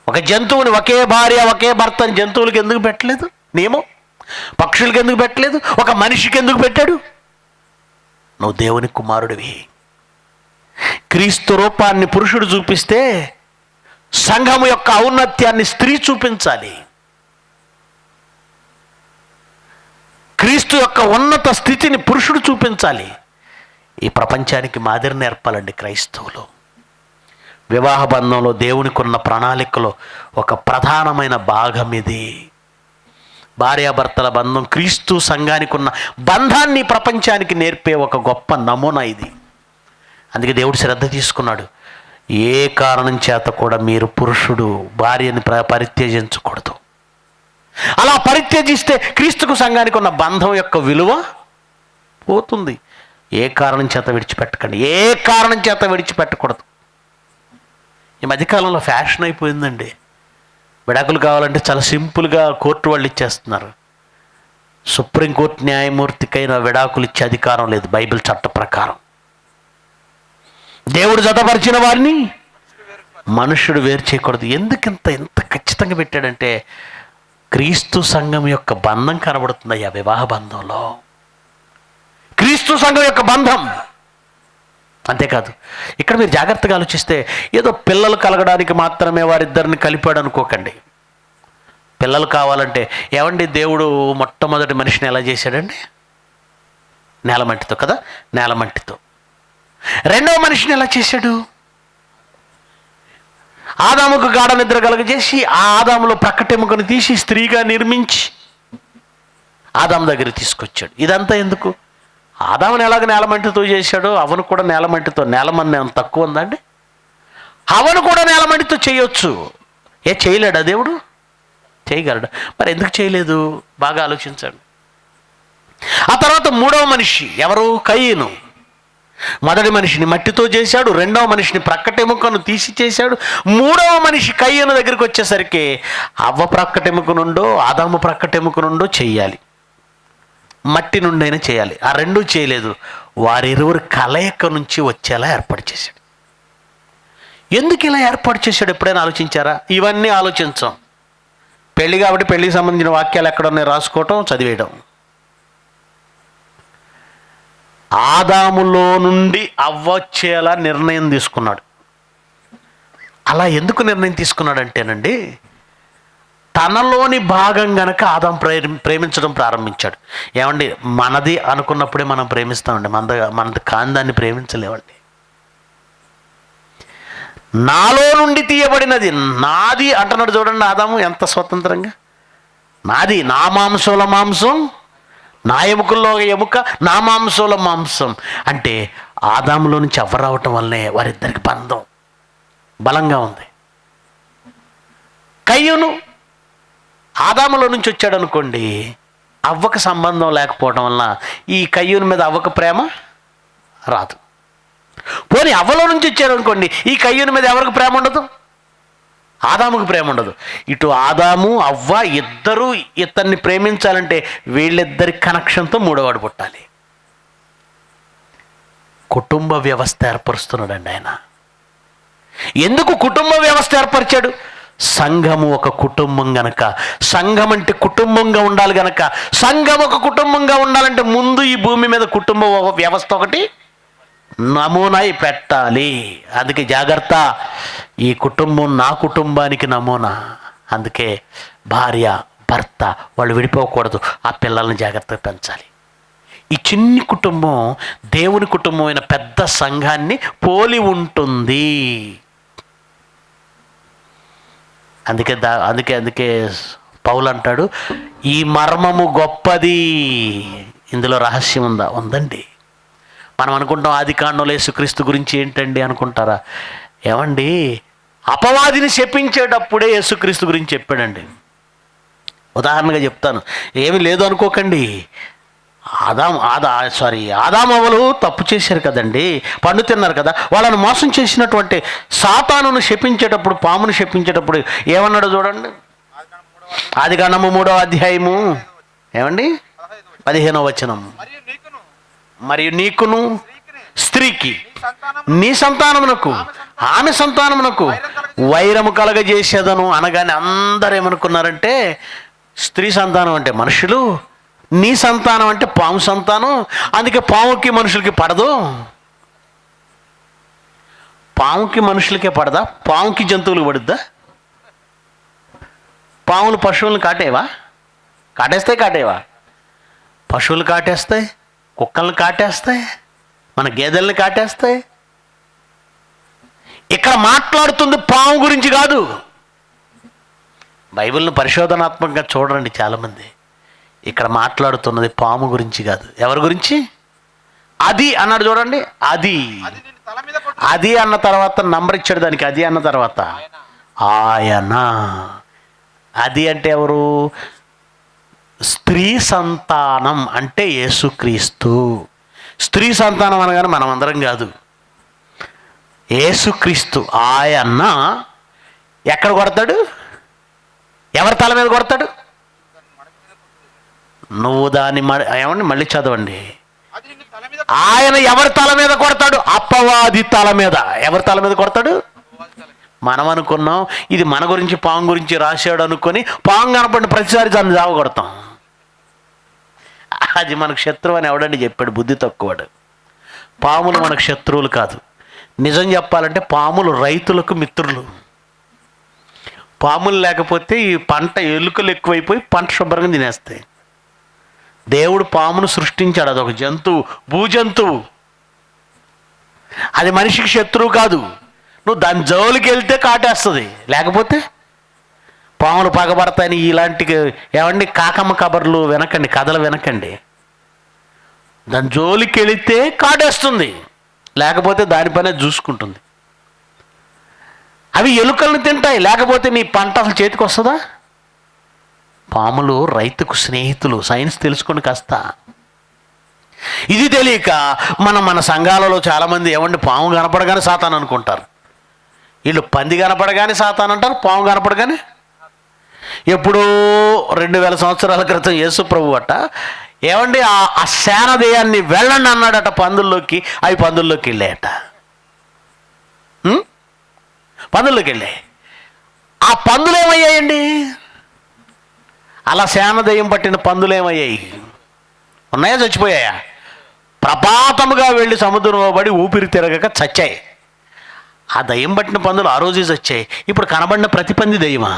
ఒక జంతువుని ఒకే భార్య ఒకే భర్త అని జంతువులకి ఎందుకు పెట్టలేదు నియమం? పక్షులకి ఎందుకు పెట్టలేదు? ఒక మనిషికి ఎందుకు పెట్టాడు? నువ్వు దేవుని కుమారుడివి. క్రీస్తు రూపాన్ని పురుషుడు చూపిస్తే సంఘము యొక్క ఔన్నత్యాన్ని స్త్రీ చూపించాలి. క్రీస్తు యొక్క ఉన్నత స్థితిని పురుషుడు చూపించాలి. ఈ ప్రపంచానికి మాదిరి నేర్పాలండి క్రైస్తవులు. వివాహ బంధంలో దేవునికి ఉన్న ప్రణాళికలో ఒక ప్రధానమైన భాగం ఇది. భార్యాభర్తల బంధం క్రీస్తు సంఘానికి ఉన్న బంధాన్ని ప్రపంచానికి నేర్పే ఒక గొప్ప నమూనా ఇది. అందుకే దేవుడు శ్రద్ధ తీసుకున్నాడు. ఏ కారణం చేత కూడా మీరు పురుషుడు భార్యని పరిత్యజించకూడదు. అలా పరిత్యజిస్తే క్రీస్తుకు సంఘానికి ఉన్న బంధం యొక్క విలువ పోతుంది. ఏ కారణం చేత విడిచిపెట్టకండి. ఏ కారణం చేత విడిచిపెట్టకూడదు. ఈ మధ్యకాలంలో ఫ్యాషన్ అయిపోయిందండి. విడాకులు కావాలంటే చాలా సింపుల్గా కోర్టు వాళ్ళు ఇచ్చేస్తున్నారు. సుప్రీంకోర్టు న్యాయమూర్తికైనా విడాకులు ఇచ్చే అధికారం లేదు బైబిల్ చట్ట ప్రకారం. దేవుడు జతపరిచిన వారిని మనుష్యుడు వేరు చేయకూడదు. ఎందుకింత ఎంత ఖచ్చితంగా పెట్టాడంటే క్రీస్తు సంఘం యొక్క బంధం కనబడుతుంది ఆ వివాహ బంధంలో. క్రీస్తు సంఘం యొక్క బంధం. అంతేకాదు, ఇక్కడ మీరు జాగ్రత్తగా ఆలోచిస్తే ఏదో పిల్లలు కలగడానికి మాత్రమే వారిద్దరిని కలిపాడు అనుకోకండి. పిల్లలు కావాలంటే ఏమండి, దేవుడు మొట్టమొదటి మనిషిని ఎలా చేశాడండి? నేలమట్టితో కదా, నేలమట్టితో. రెండవ మనిషిని ఎలా చేశాడు? ఆదాముకు గాఢ నిద్ర కలగజేసి ఆ ఆదాములో ప్రక్కటెముకను తీసి స్త్రీగా నిర్మించి ఆదాము దగ్గర తీసుకొచ్చాడు. ఇదంతా ఎందుకు? ఆదాముని ఎలాగ నేలమంటితో చేశాడో అవను కూడా నేలమంటితో. నేలమని ఏమైనా తక్కువ ఉందండి? అవను కూడా నేలమంటితో చేయొచ్చు. చేయలేడా దేవుడు? చేయగలడు. మరి ఎందుకు చేయలేదు? బాగా ఆలోచించండి. ఆ తర్వాత మూడవ మనిషి ఎవరు? కయీను. మొదటి మనిషిని మట్టితో చేశాడు, రెండవ మనిషిని ప్రక్కటెముకను తీసి చేశాడు. మూడవ మనిషి కయీను దగ్గరికి వచ్చేసరికి అవ్వ ప్రక్కటెముక నుండో ఆదాము ప్రక్కటెముక నుండో చెయ్యాలి, మట్టి నుండి అయినా చేయాలి. ఆ రెండూ చేయలేదు. వారిరువురు కలయిక నుంచి వచ్చేలా ఏర్పాటు చేశాడు. ఎందుకు ఇలా ఏర్పాటు చేశాడు ఎప్పుడైనా ఆలోచించారా? ఇవన్నీ ఆలోచించాం. పెళ్లి కాబట్టి పెళ్లికి సంబంధించిన వాక్యాలు ఎక్కడున్నాయి రాసుకోవటం, చదివేయడం. ఆదాములో నుండి అవ్వొచ్చేలా నిర్ణయం తీసుకున్నాడు. అలా ఎందుకు నిర్ణయం తీసుకున్నాడంటేనండి, తనలోని భాగం గనక ఆదాం ప్రేమించడం ప్రారంభించాడు. ఏమండి, మనది అనుకున్నప్పుడే మనం ప్రేమిస్తామండి. మనది కాని దాన్ని ప్రేమించలేమండి. నాలో నుండి తీయబడినది నాది అంటున్నాడు చూడండి ఆదాము ఎంత స్వతంత్రంగా. నాది, నా మాంసంలో మాంసం, నా ఎముకల్లో ఎముక, నా మాంసంలో మాంసం. అంటే ఆదాములో నుంచి అవ్వ రావటం వల్లనే వారిద్దరికి బంధం బలంగా ఉంది. కయ్యూను ఆదాములో నుంచి వచ్చాడు అనుకోండి, అవ్వకు సంబంధం లేకపోవడం వలన ఈ కయ్యూని మీద అవ్వకు ప్రేమ రాదు. పోనీ అవ్వలో నుంచి వచ్చాడు అనుకోండి, ఈ కయ్యూని మీద ఎవరికి ప్రేమ ఉండదు? ఆదాముకు ప్రేమ ఉండదు. ఇటు ఆదాము అవ్వ ఇద్దరూ ఇతన్ని ప్రేమించాలంటే వీళ్ళిద్దరి కనెక్షన్తో మూడోవాడు పుట్టాలి. కుటుంబ వ్యవస్థ ఏర్పరుస్తున్నాడండి ఆయన. ఎందుకు కుటుంబ వ్యవస్థ ఏర్పరిచాడు? సంఘము ఒక కుటుంబం గనక, సంఘం అంటే కుటుంబంగా ఉండాలి గనక, సంఘం ఒక కుటుంబంగా ఉండాలంటే ముందు ఈ భూమి మీద కుటుంబ వ్యవస్థ ఒకటి నమూనా పెట్టాలి. అందుకే జాగ్రత్త, ఈ కుటుంబం నా కుటుంబానికి నమూనా. అందుకే భార్య భర్త వాళ్ళు విడిపోకూడదు, ఆ పిల్లల్ని జాగ్రత్తగా పెంచాలి. ఈ చిన్ని కుటుంబం దేవుని కుటుంబమైన పెద్ద సంఘాన్ని పోలి ఉంటుంది. అందుకే అందుకే పౌలు అంటాడు, ఈ మర్మము గొప్పది. ఇందులో రహస్యం ఉందండి. మనం అనుకుంటాం ఆదికాండంలో యేసుక్రీస్తు గురించి ఏంటండి అనుకుంటారా? ఏమండి, అపవాదిని శపించేటప్పుడే యేసుక్రీస్తు గురించి చెప్పాడండి. ఉదాహరణగా చెప్తాను, ఏమీ లేదు అనుకోకండి. ఆదామవ్వలు తప్పు చేశారు కదండి, పండు తిన్నారు కదా. వాళ్ళని మోసం చేసినటువంటి సాతానును శపించేటప్పుడు, పామును శపించేటప్పుడు ఏమన్నాడు చూడండి. ఆదికాండము 3వ అధ్యాయము ఏమండి 15వ వచనం. మరియు నీకును స్త్రీకి నీ సంతానమునకు ఆమె సంతానమునకు వైరము కలగజేసేదను అనగానే అందరూ ఏమనుకున్నారంటే స్త్రీ సంతానం అంటే మనుషులు, నీ సంతానం అంటే పాము సంతానం. అందుకే పాముకి మనుషులకి పడదు. పాముకి మనుషులకే పడదా? పాముకి జంతువులకు పడుద్దా? పాములు పశువులను కాటేవా? పశువులు కాటేస్తాయి, కుక్కలను కాటేస్తాయి, మన గేదెల్ని కాటేస్తాయి. ఇక్కడ మాట్లాడుతుంది పాము గురించి కాదు. బైబిల్ను పరిశోధనాత్మకంగా చూడండి చాలామంది. ఇక్కడ మాట్లాడుతున్నది పాము గురించి కాదు. ఎవరి గురించి? అది అన్నాడు చూడండి. అది అన్న తర్వాత నంబర్ ఇచ్చాడు దానికి. అది అన్న తర్వాత ఆయన. అది అంటే ఎవరు? స్త్రీ సంతానం అంటే యేసుక్రీస్తు. స్త్రీ సంతానం అనగానే మనం అందరం కాదు, యేసుక్రీస్తు. ఆయన ఎక్కడ కొడతాడు? ఎవరి తల మీద కొడతాడు? నువ్వు దాన్ని ఏమండి మళ్ళీ చదవండి. ఆయన ఎవరి తల మీద కొడతాడు? అపవాది తల మీద. ఎవరి తల మీద కొడతాడు? మనం అనుకున్నాం ఇది మన గురించి పాము గురించి రాశాడు అనుకొని పాము కనపడిన ప్రతిసారి దాన్ని జావ కొడతాం. అది మనకు శత్రువు అని ఎవడండి చెప్పాడు? బుద్ధి తక్కువడు. పాములు మనకు శత్రువులు కాదు. నిజం చెప్పాలంటే పాములు రైతులకు మిత్రులు. పాములు లేకపోతే ఈ పంట ఎలుకలు ఎక్కువైపోయి పంట శుభ్రంగా తినేస్తాయి. దేవుడు పామును సృష్టించాడు, అదొక జంతువు, భూజంతువు. అది మనిషికి శత్రువు కాదు. నువ్వు దాని జోలికి వెళ్తే కాటేస్తుంది, లేకపోతే పాములు పగబడతాయని ఇలాంటి ఏమండి కాకమ్మ కబర్లు వినకండి, కథలు వినకండి. దాని జోలికి వెళితే కాటేస్తుంది, లేకపోతే దానిపైన చూసుకుంటుంది. అవి ఎలుకలను తింటాయి, లేకపోతే నీ పంట అసలు చేతికి వస్తుందా? పాములు రైతుకు స్నేహితులు. సైన్స్ తెలుసుకోండి కాస్త. ఇది తెలియక మన సంఘాలలో చాలామంది ఏమండి పాము కనపడగానే సాతాను అనుకుంటారు. వీళ్ళు పంది కనపడగానే సాతాను అంటారు, పాము కనపడగానే. ఎప్పుడో 2000 సంవత్సరాల క్రితం యేసు ప్రభు అట ఏమండి ఆ సేనదేయాన్ని వెళ్ళండి అన్నాడట పందుల్లోకి. అవి పందుల్లోకి వెళ్ళాయట. పందుల్లోకి వెళ్ళాయి. ఆ పందులు ఏమయ్యాయండి? అలా సేనదయ్యం పట్టిన పందులు ఏమయ్యాయి? ఉన్నాయా? చచ్చిపోయాయా? ప్రపాతముగా వెళ్ళి సముద్రంలో పడి ఊపిరి తిరగక చచ్చాయి. ఆ దయ్యం పట్టిన పందులు ఆ రోజే చచ్చాయి. ఇప్పుడు కనబడిన ప్రతి పంది దయ్యమా?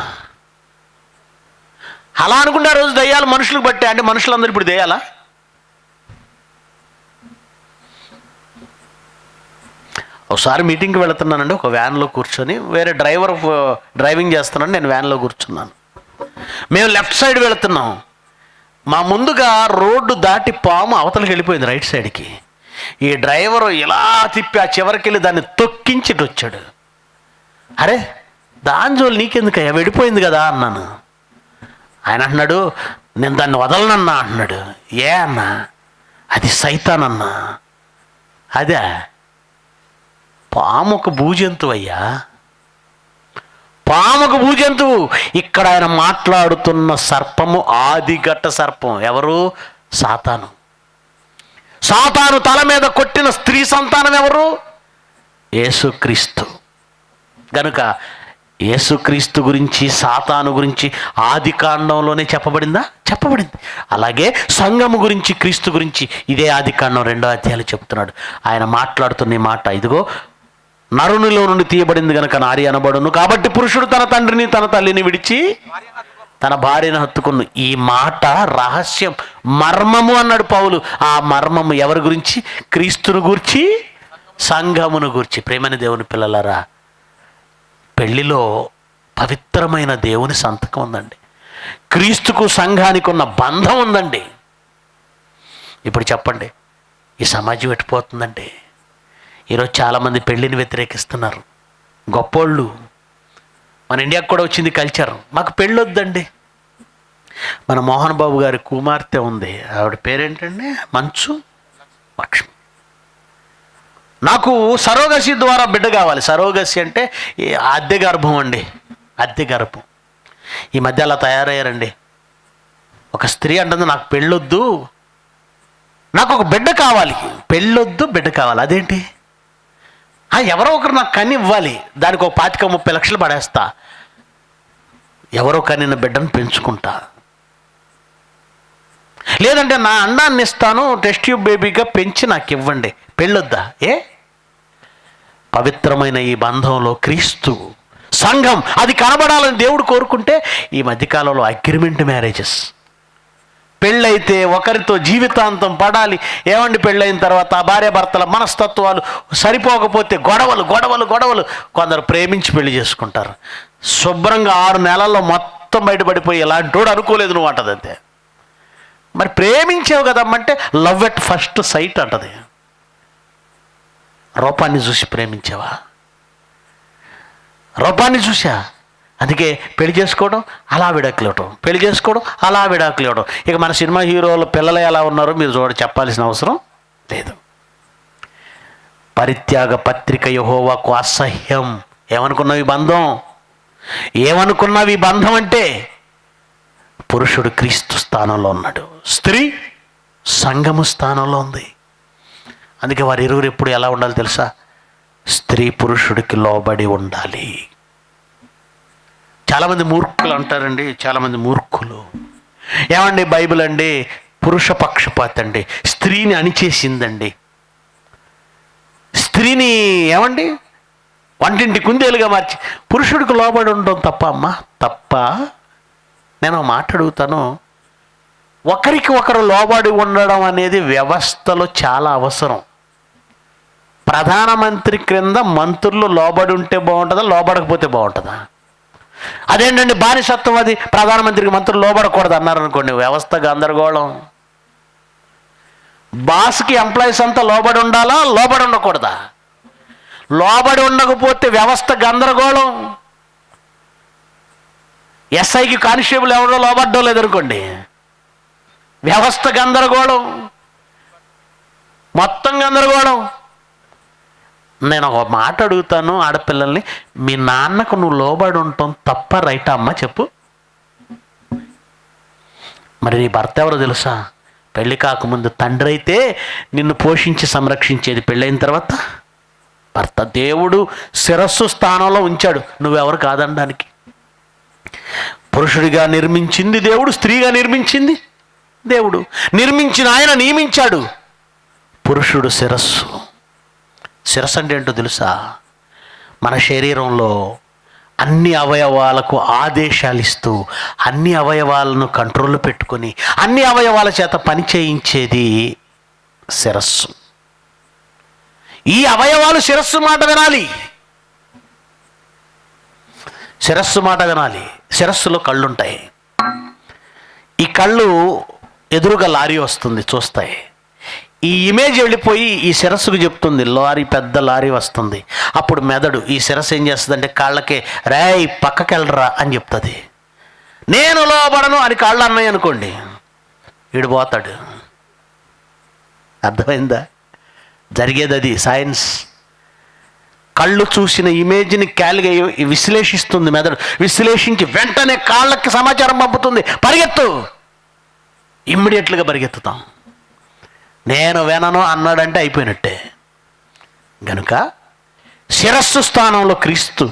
అలా అనుకుంటే ఆ రోజు దయ్యాలు మనుషులకు పట్టాయి అంటే మనుషులందరూ ఇప్పుడు దయ్యాలా? ఒకసారి మీటింగ్కి వెళుతున్నానండి, ఒక వ్యాన్లో కూర్చొని. వేరే డ్రైవింగ్ చేస్తున్నాను, నేను వ్యాన్లో కూర్చున్నాను. మేము లెఫ్ట్ సైడ్ వెళుతున్నాం. మా ముందుగా రోడ్డు దాటి పాము అవతలకి వెళ్ళిపోయింది రైట్ సైడ్కి. ఈ డ్రైవరు ఇలా తిప్పి ఆ చివరికి వెళ్ళి దాన్ని తొక్కించిட்டு వచ్చాడు. అరే దాని జోలు నీకెందుకయ్యా, వెళ్ళిపోయింది కదా అన్నాను. ఆయన అంటున్నాడు, నేను దాన్ని వదలనన్నా అంటున్నాడు. ఏ అన్నా? అది సైతాన్ అన్నా. అదే పాము ఒక భూజంతువు అయ్యా. పాముకు భూజంతువు. ఇక్కడ ఆయన మాట్లాడుతున్న సర్పము ఆదిఘట్ట సర్పం. ఎవరు? సాతాను. సాతాను తల మీద కొట్టిన స్త్రీ సంతానం ఎవరు? యేసుక్రీస్తు. గనుక యేసుక్రీస్తు గురించి, సాతాను గురించి ఆది కాండంలోనే చెప్పబడిందా? చెప్పబడింది. అలాగే సంఘము గురించి, క్రీస్తు గురించి ఇదే ఆది కాండం 2వ అధ్యాయంలో చెప్తున్నాడు. ఆయన మాట్లాడుతున్న ఈ మాట, ఇదిగో నరునిలో నుండి తీయబడింది గనక నారి అనబడును, కాబట్టి పురుషుడు తన తండ్రిని తన తల్లిని విడిచి తన భార్యను హత్తుకును. ఈ మాట రహస్యం, మర్మము అన్నాడు పౌలు. ఆ మర్మము ఎవరి గురించి? క్రీస్తును గూర్చి, సంఘమును గూర్చి. ప్రేమని దేవుని పిల్లలారా, పెళ్లిలో పవిత్రమైన దేవుని సంతకం ఉందండి. క్రీస్తుకు సంఘానికి ఉన్న బంధం ఉందండి. ఇప్పుడు చెప్పండి, ఈ సమాజం ఎట్టిపోతుందండి? ఈరోజు చాలామంది పెళ్ళిని వ్యతిరేకిస్తున్నారు. గొప్పోళ్ళు, మన ఇండియాకు కూడా వచ్చింది కల్చర్, మాకు పెళ్ళొద్దండి. మన మోహన్ బాబు గారి కుమార్తె ఉంది, ఆవిడ పేరేంటండి? మంచు లక్ష్మి. నాకు సరోగసి ద్వారా బిడ్డ కావాలి. సరోగసి అంటే అద్దె గర్భం అండి, అద్దె గర్భం. ఈ మధ్య అలా తయారయ్యారండి. ఒక స్త్రీ అంటుంది, నాకు పెళ్ళొద్దు, నాకు ఒక బిడ్డ కావాలి. పెళ్ళొద్దు, బిడ్డ కావాలి. అదేంటి? ఎవరో ఒకరు నాకు కని ఇవ్వాలి, దానికి ఒక 25-30 లక్షలు పడేస్తా, ఎవరో కనిన బిడ్డను పెంచుకుంటా. లేదంటే నా అండాన్ని ఇస్తాను, టెస్ట్ ట్యూబ్ బేబీగా పెంచి నాకు ఇవ్వండి. పెళ్ళొద్దా? పవిత్రమైన ఈ బంధంలో క్రీస్తు, సంఘం అది కనబడాలని దేవుడు కోరుకుంటే ఈ మధ్యకాలంలో అగ్రిమెంట్ మ్యారేజెస్. పెళ్ళైతే ఒకరితో జీవితాంతం పడాలి. ఏమండి, పెళ్ళైన తర్వాత ఆ భార్యాభర్తల మనస్తత్వాలు సరిపోకపోతే గొడవలు గొడవలు గొడవలు. కొందరు ప్రేమించి పెళ్లి చేసుకుంటారు. శుభ్రంగా 6 నెలల్లో మొత్తం బయటపడిపోయి ఇలాంటోడు అనుకోలేదు నువ్వు అంటది అంతే. మరి ప్రేమించావు కదమ్మంటే లవ్ ఎట్ ఫస్ట్ సైట్ అంటది. రూపాన్ని చూసి ప్రేమించావా? రూపాన్ని చూసా, అందుకే పెళ్లి చేసుకోవడం అలా విడాకులు ఇవ్వడం, పెళ్లి చేసుకోవడం అలా విడాకులు ఇవ్వడం. ఇక మన సినిమా హీరోలు పిల్లలు ఎలా ఉన్నారో మీరు చెప్పాల్సిన అవసరం లేదు. పరిత్యాగ పత్రిక యెహోవాకు అసహ్యం. ఏమనుకున్నావు ఈ బంధం? ఏమనుకున్నావు ఈ బంధం అంటే? పురుషుడు క్రీస్తు స్థానంలో ఉన్నాడు, స్త్రీ సంఘము స్థానంలో ఉంది. అందుకే వారి ఇరువురు ఎప్పుడు ఎలా ఉండాలి తెలుసా? స్త్రీ పురుషుడికి లోబడి ఉండాలి. చాలామంది మూర్ఖులు అంటారండి, చాలామంది మూర్ఖులు. ఏమండి, బైబిల్ అండి పురుష పక్షపాత అండి, స్త్రీని అణిచేసిందండి. స్త్రీని ఏమండి వంటింటి కుందేలుగా మార్చి పురుషుడికి లోబడి ఉండడం తప్ప అమ్మా? తప్ప? నేను మాట అడుగుతాను, ఒకరికి ఒకరు లోబడి ఉండడం అనేది వ్యవస్థలో చాలా అవసరం. ప్రధానమంత్రి క్రింద మంత్రులు లోబడి ఉంటే బాగుంటుందా, లోబడకపోతే బాగుంటుందా? అదేంటండి బానిసత్వం, అది ప్రధానమంత్రికి మంత్రులు లోబడకూడదు అన్నారనుకోండి, వ్యవస్థ గందరగోళం. బాస్కి ఎంప్లాయీస్ అంతా లోబడి ఉండాలా, లోబడి ఉండకూడదా? లోబడి ఉండకపోతే వ్యవస్థ గందరగోళం. ఎస్ఐకి కానిస్టేబుల్ ఎవరో లోబడ్డో లేదనుకోండి, వ్యవస్థ గందరగోళం, మొత్తం గందరగోళం. నేను ఒక మాట అడుగుతాను ఆడపిల్లల్ని, మీ నాన్నకు నువ్వు లోబడి ఉండటం తప్ప రైటా అమ్మ చెప్పు? మరి నీ భర్త ఎవరో తెలుసా? పెళ్ళి కాకముందు తండ్రి అయితే నిన్ను పోషించి సంరక్షించేది, పెళ్ళైన తర్వాత భర్త. దేవుడు శిరస్సు స్థానంలో ఉంచాడు, నువ్వెవరు కాదనడానికి. పురుషుడిగా నిర్మించింది దేవుడు, స్త్రీగా నిర్మించింది దేవుడు. నిర్మించిన ఆయన నియమించాడు. పురుషుడు శిరస్సు. శిరస్సు అంటే ఏంటో తెలుసా? మన శరీరంలో అన్ని అవయవాలకు ఆదేశాలు ఇస్తూ, అన్ని అవయవాలను కంట్రోల్లో పెట్టుకొని, అన్ని అవయవాల చేత పని చేయించేది శిరస్సు. ఈ అవయవాలు శిరస్సు మాట వినాలి, శిరస్సు మాట వినాలి. శిరస్సులో కళ్ళు ఉంటాయి. ఈ కళ్ళు ఎదురుగా లారీ వస్తుంది, చూస్తాయి. ఈ ఇమేజ్ వెళ్ళిపోయి ఈ శిరస్సుకు చెప్తుంది, లారీ, పెద్ద లారీ వస్తుంది. అప్పుడు మెదడు ఈ శిరస్సు ఏం చేస్తుంది అంటే కాళ్ళకే, రేయ్ పక్కకెళ్ళరా అని చెప్తుంది. నేను లోబడను అని కాళ్ళు అన్నాయి అనుకోండి, వీడు పోతాడు. అర్థమైందా? జరిగేది అది. సైన్స్ కళ్ళు చూసిన ఇమేజ్ని విశ్లేషిస్తుంది మెదడు. విశ్లేషించి వెంటనే కాళ్ళకి సమాచారం పంపుతుంది, పరిగెత్తు. ఇమ్మీడియట్లుగా పరిగెత్తుతాం. నేను వినను అన్నాడంటే అయిపోయినట్టే. గనుక శిరస్సు స్థానంలో క్రీస్తు,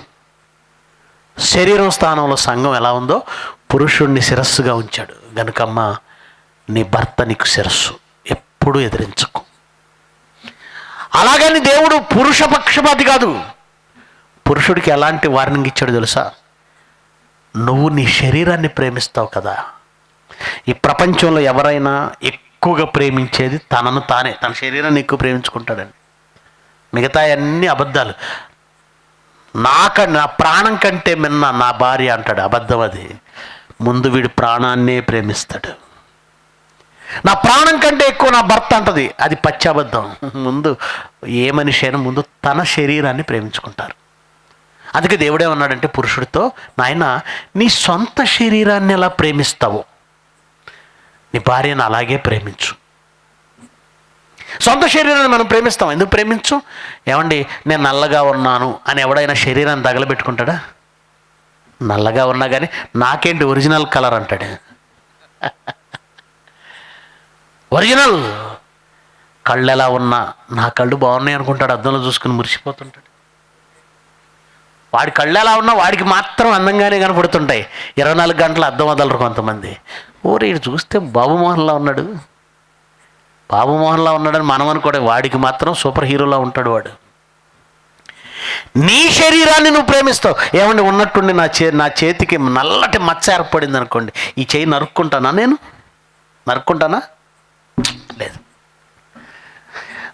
శరీరం స్థానంలో సంఘం ఎలా ఉందో పురుషుణ్ణి శిరస్సుగా ఉంచాడు. గనుకమ్మ, నీ భర్త నీకు శిరస్సు, ఎప్పుడూ ఎదిరించకు. అలాగని దేవుడు పురుష పక్షపాతి కాదు. పురుషుడికి ఎలాంటి వార్నింగ్ ఇచ్చాడు తెలుసా? నువ్వు నీ శరీరాన్ని ప్రేమిస్తావు కదా. ఈ ప్రపంచంలో ఎవరైనా ఎక్కువగా ప్రేమించేది తనను తానే, తన శరీరాన్ని ఎక్కువ ప్రేమించుకుంటాడని. మిగతా అన్ని అబద్ధాలు. నా ప్రాణం కంటే మిన్న నా భార్య అంటాడు, అబద్ధం అది. ముందు వీడు ప్రాణాన్నే ప్రేమిస్తాడు. నా ప్రాణం కంటే ఎక్కువ నా భర్త అంటది, అది పచ్చి అబద్ధం. ముందు ఏ మనిషి అయినా ముందు తన శరీరాన్ని ప్రేమించుకుంటారు. అందుకే దేవుడే ఉన్నాడంటే పురుషుడితో, నాయన నీ సొంత శరీరాన్ని ఎలా ప్రేమిస్తావు, నీ భార్యను అలాగే ప్రేమించు. సొంత శరీరాన్ని మనం ప్రేమిస్తాం. ఎందుకు ప్రేమించు? ఏమండి, నేను నల్లగా ఉన్నాను అని ఎవడైనా శరీరాన్ని తగలబెట్టుకుంటాడా? నల్లగా ఉన్నా కానీ నాకేంటి ఒరిజినల్ కలర్ అంటాడు. ఒరిజినల్ కళ్ళు ఎలా ఉన్నా నా కళ్ళు బాగున్నాయి అనుకుంటాడు, అద్దంలో చూసుకుని మురిసిపోతుంటాడు. వాడి కళ్ళు ఎలా ఉన్నా వాడికి మాత్రం అందంగానే కనపడుతుంటాయి. 24 గంటలు అద్దం వదలరు కొంతమంది. ఓరే ఇటు చూస్తే బాబుమోహన్లా ఉన్నాడు, బాబుమోహన్లా ఉన్నాడని మనం అనుకోవడం, వాడికి మాత్రం సూపర్ హీరోలా ఉంటాడు వాడు. నీ శరీరాన్ని నువ్వు ప్రేమిస్తావు. ఏమండి, ఉన్నట్టుండి నా చేతికి నల్లటి మచ్చ ఏర్పడింది అనుకోండి, ఈ చేయి నరుక్కుంటానా? నేను నరుక్కుంటానా? లేదు.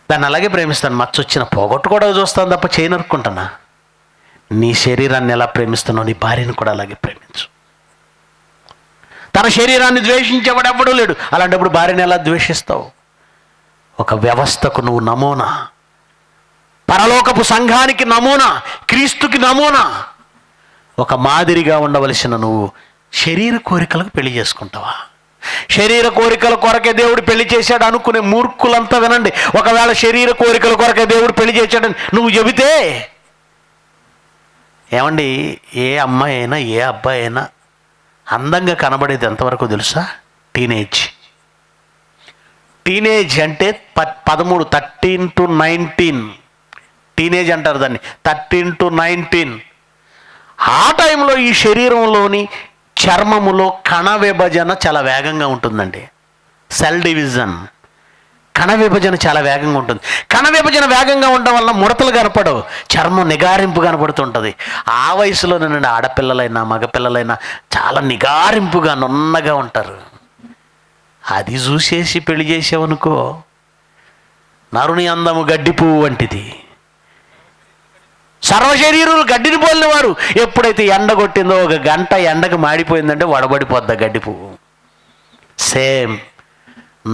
దాన్ని అలాగే ప్రేమిస్తాను. మచ్చ వచ్చిన పోగొట్టుకోవడం చూస్తాను తప్ప చేయి నరుక్కుంటానా? నీ శరీరాన్ని ఎలా ప్రేమిస్తున్నావు, నీ భార్యను కూడా అలాగే ప్రేమించు. తన శరీరాన్ని ద్వేషించేవాడు ఎవ్వడూ లేడు. అలాంటప్పుడు భార్యను ఎలా ద్వేషిస్తావు? ఒక వ్యవస్థకు నువ్వు నమూనా, పరలోకపు సంఘానికి నమూనా, క్రీస్తుకి నమూనా. ఒక మాదిరిగా ఉండవలసిన నువ్వు శరీర కోరికలకు పెళ్లి చేసుకుంటావా? శరీర కోరికల కొరకే దేవుడు పెళ్లి చేశాడు అనుకునే మూర్ఖులంతా వినండి. ఒకవేళ శరీర కోరికల కొరకే దేవుడు పెళ్లి చేశాడని నువ్వు చెబితే, ఏమండి, ఏ అమ్మాయి అయినా ఏ అబ్బాయి అయినా అందంగా కనబడేది ఎంతవరకు తెలుసా? టీనేజ్ అంటే 13 to 19 టీనేజ్ అంటారు దాన్ని, 13 to 19. ఆ టైంలో ఈ శరీరంలోని చర్మములో కణ విభజన చాలా వేగంగా ఉంటుందండి. సెల్ డివిజన్, కణ విభజన చాలా వేగంగా ఉంటుంది. కణ విభజన వేగంగా ఉండడం వల్ల ముడతలు కనపడవు, చర్మం నిగారింపు కనపడుతుంటుంది. ఆ వయసులోనేనండి ఆడపిల్లలైనా మగపిల్లలైనా చాలా నిగారింపుగా నున్నగా ఉంటారు. అది చూసేసి పెళ్లి చేసావనుకో, నరుని అందము గడ్డి పువ్వు వంటిది. సర్వశరీరులు గడ్డిని పోలిన వారు. ఎప్పుడైతే ఎండ కొట్టిందో, 1 గంట ఎండకు మాడిపోయిందంటే వడబడిపోద్ది గడ్డి పువ్వు. సేమ్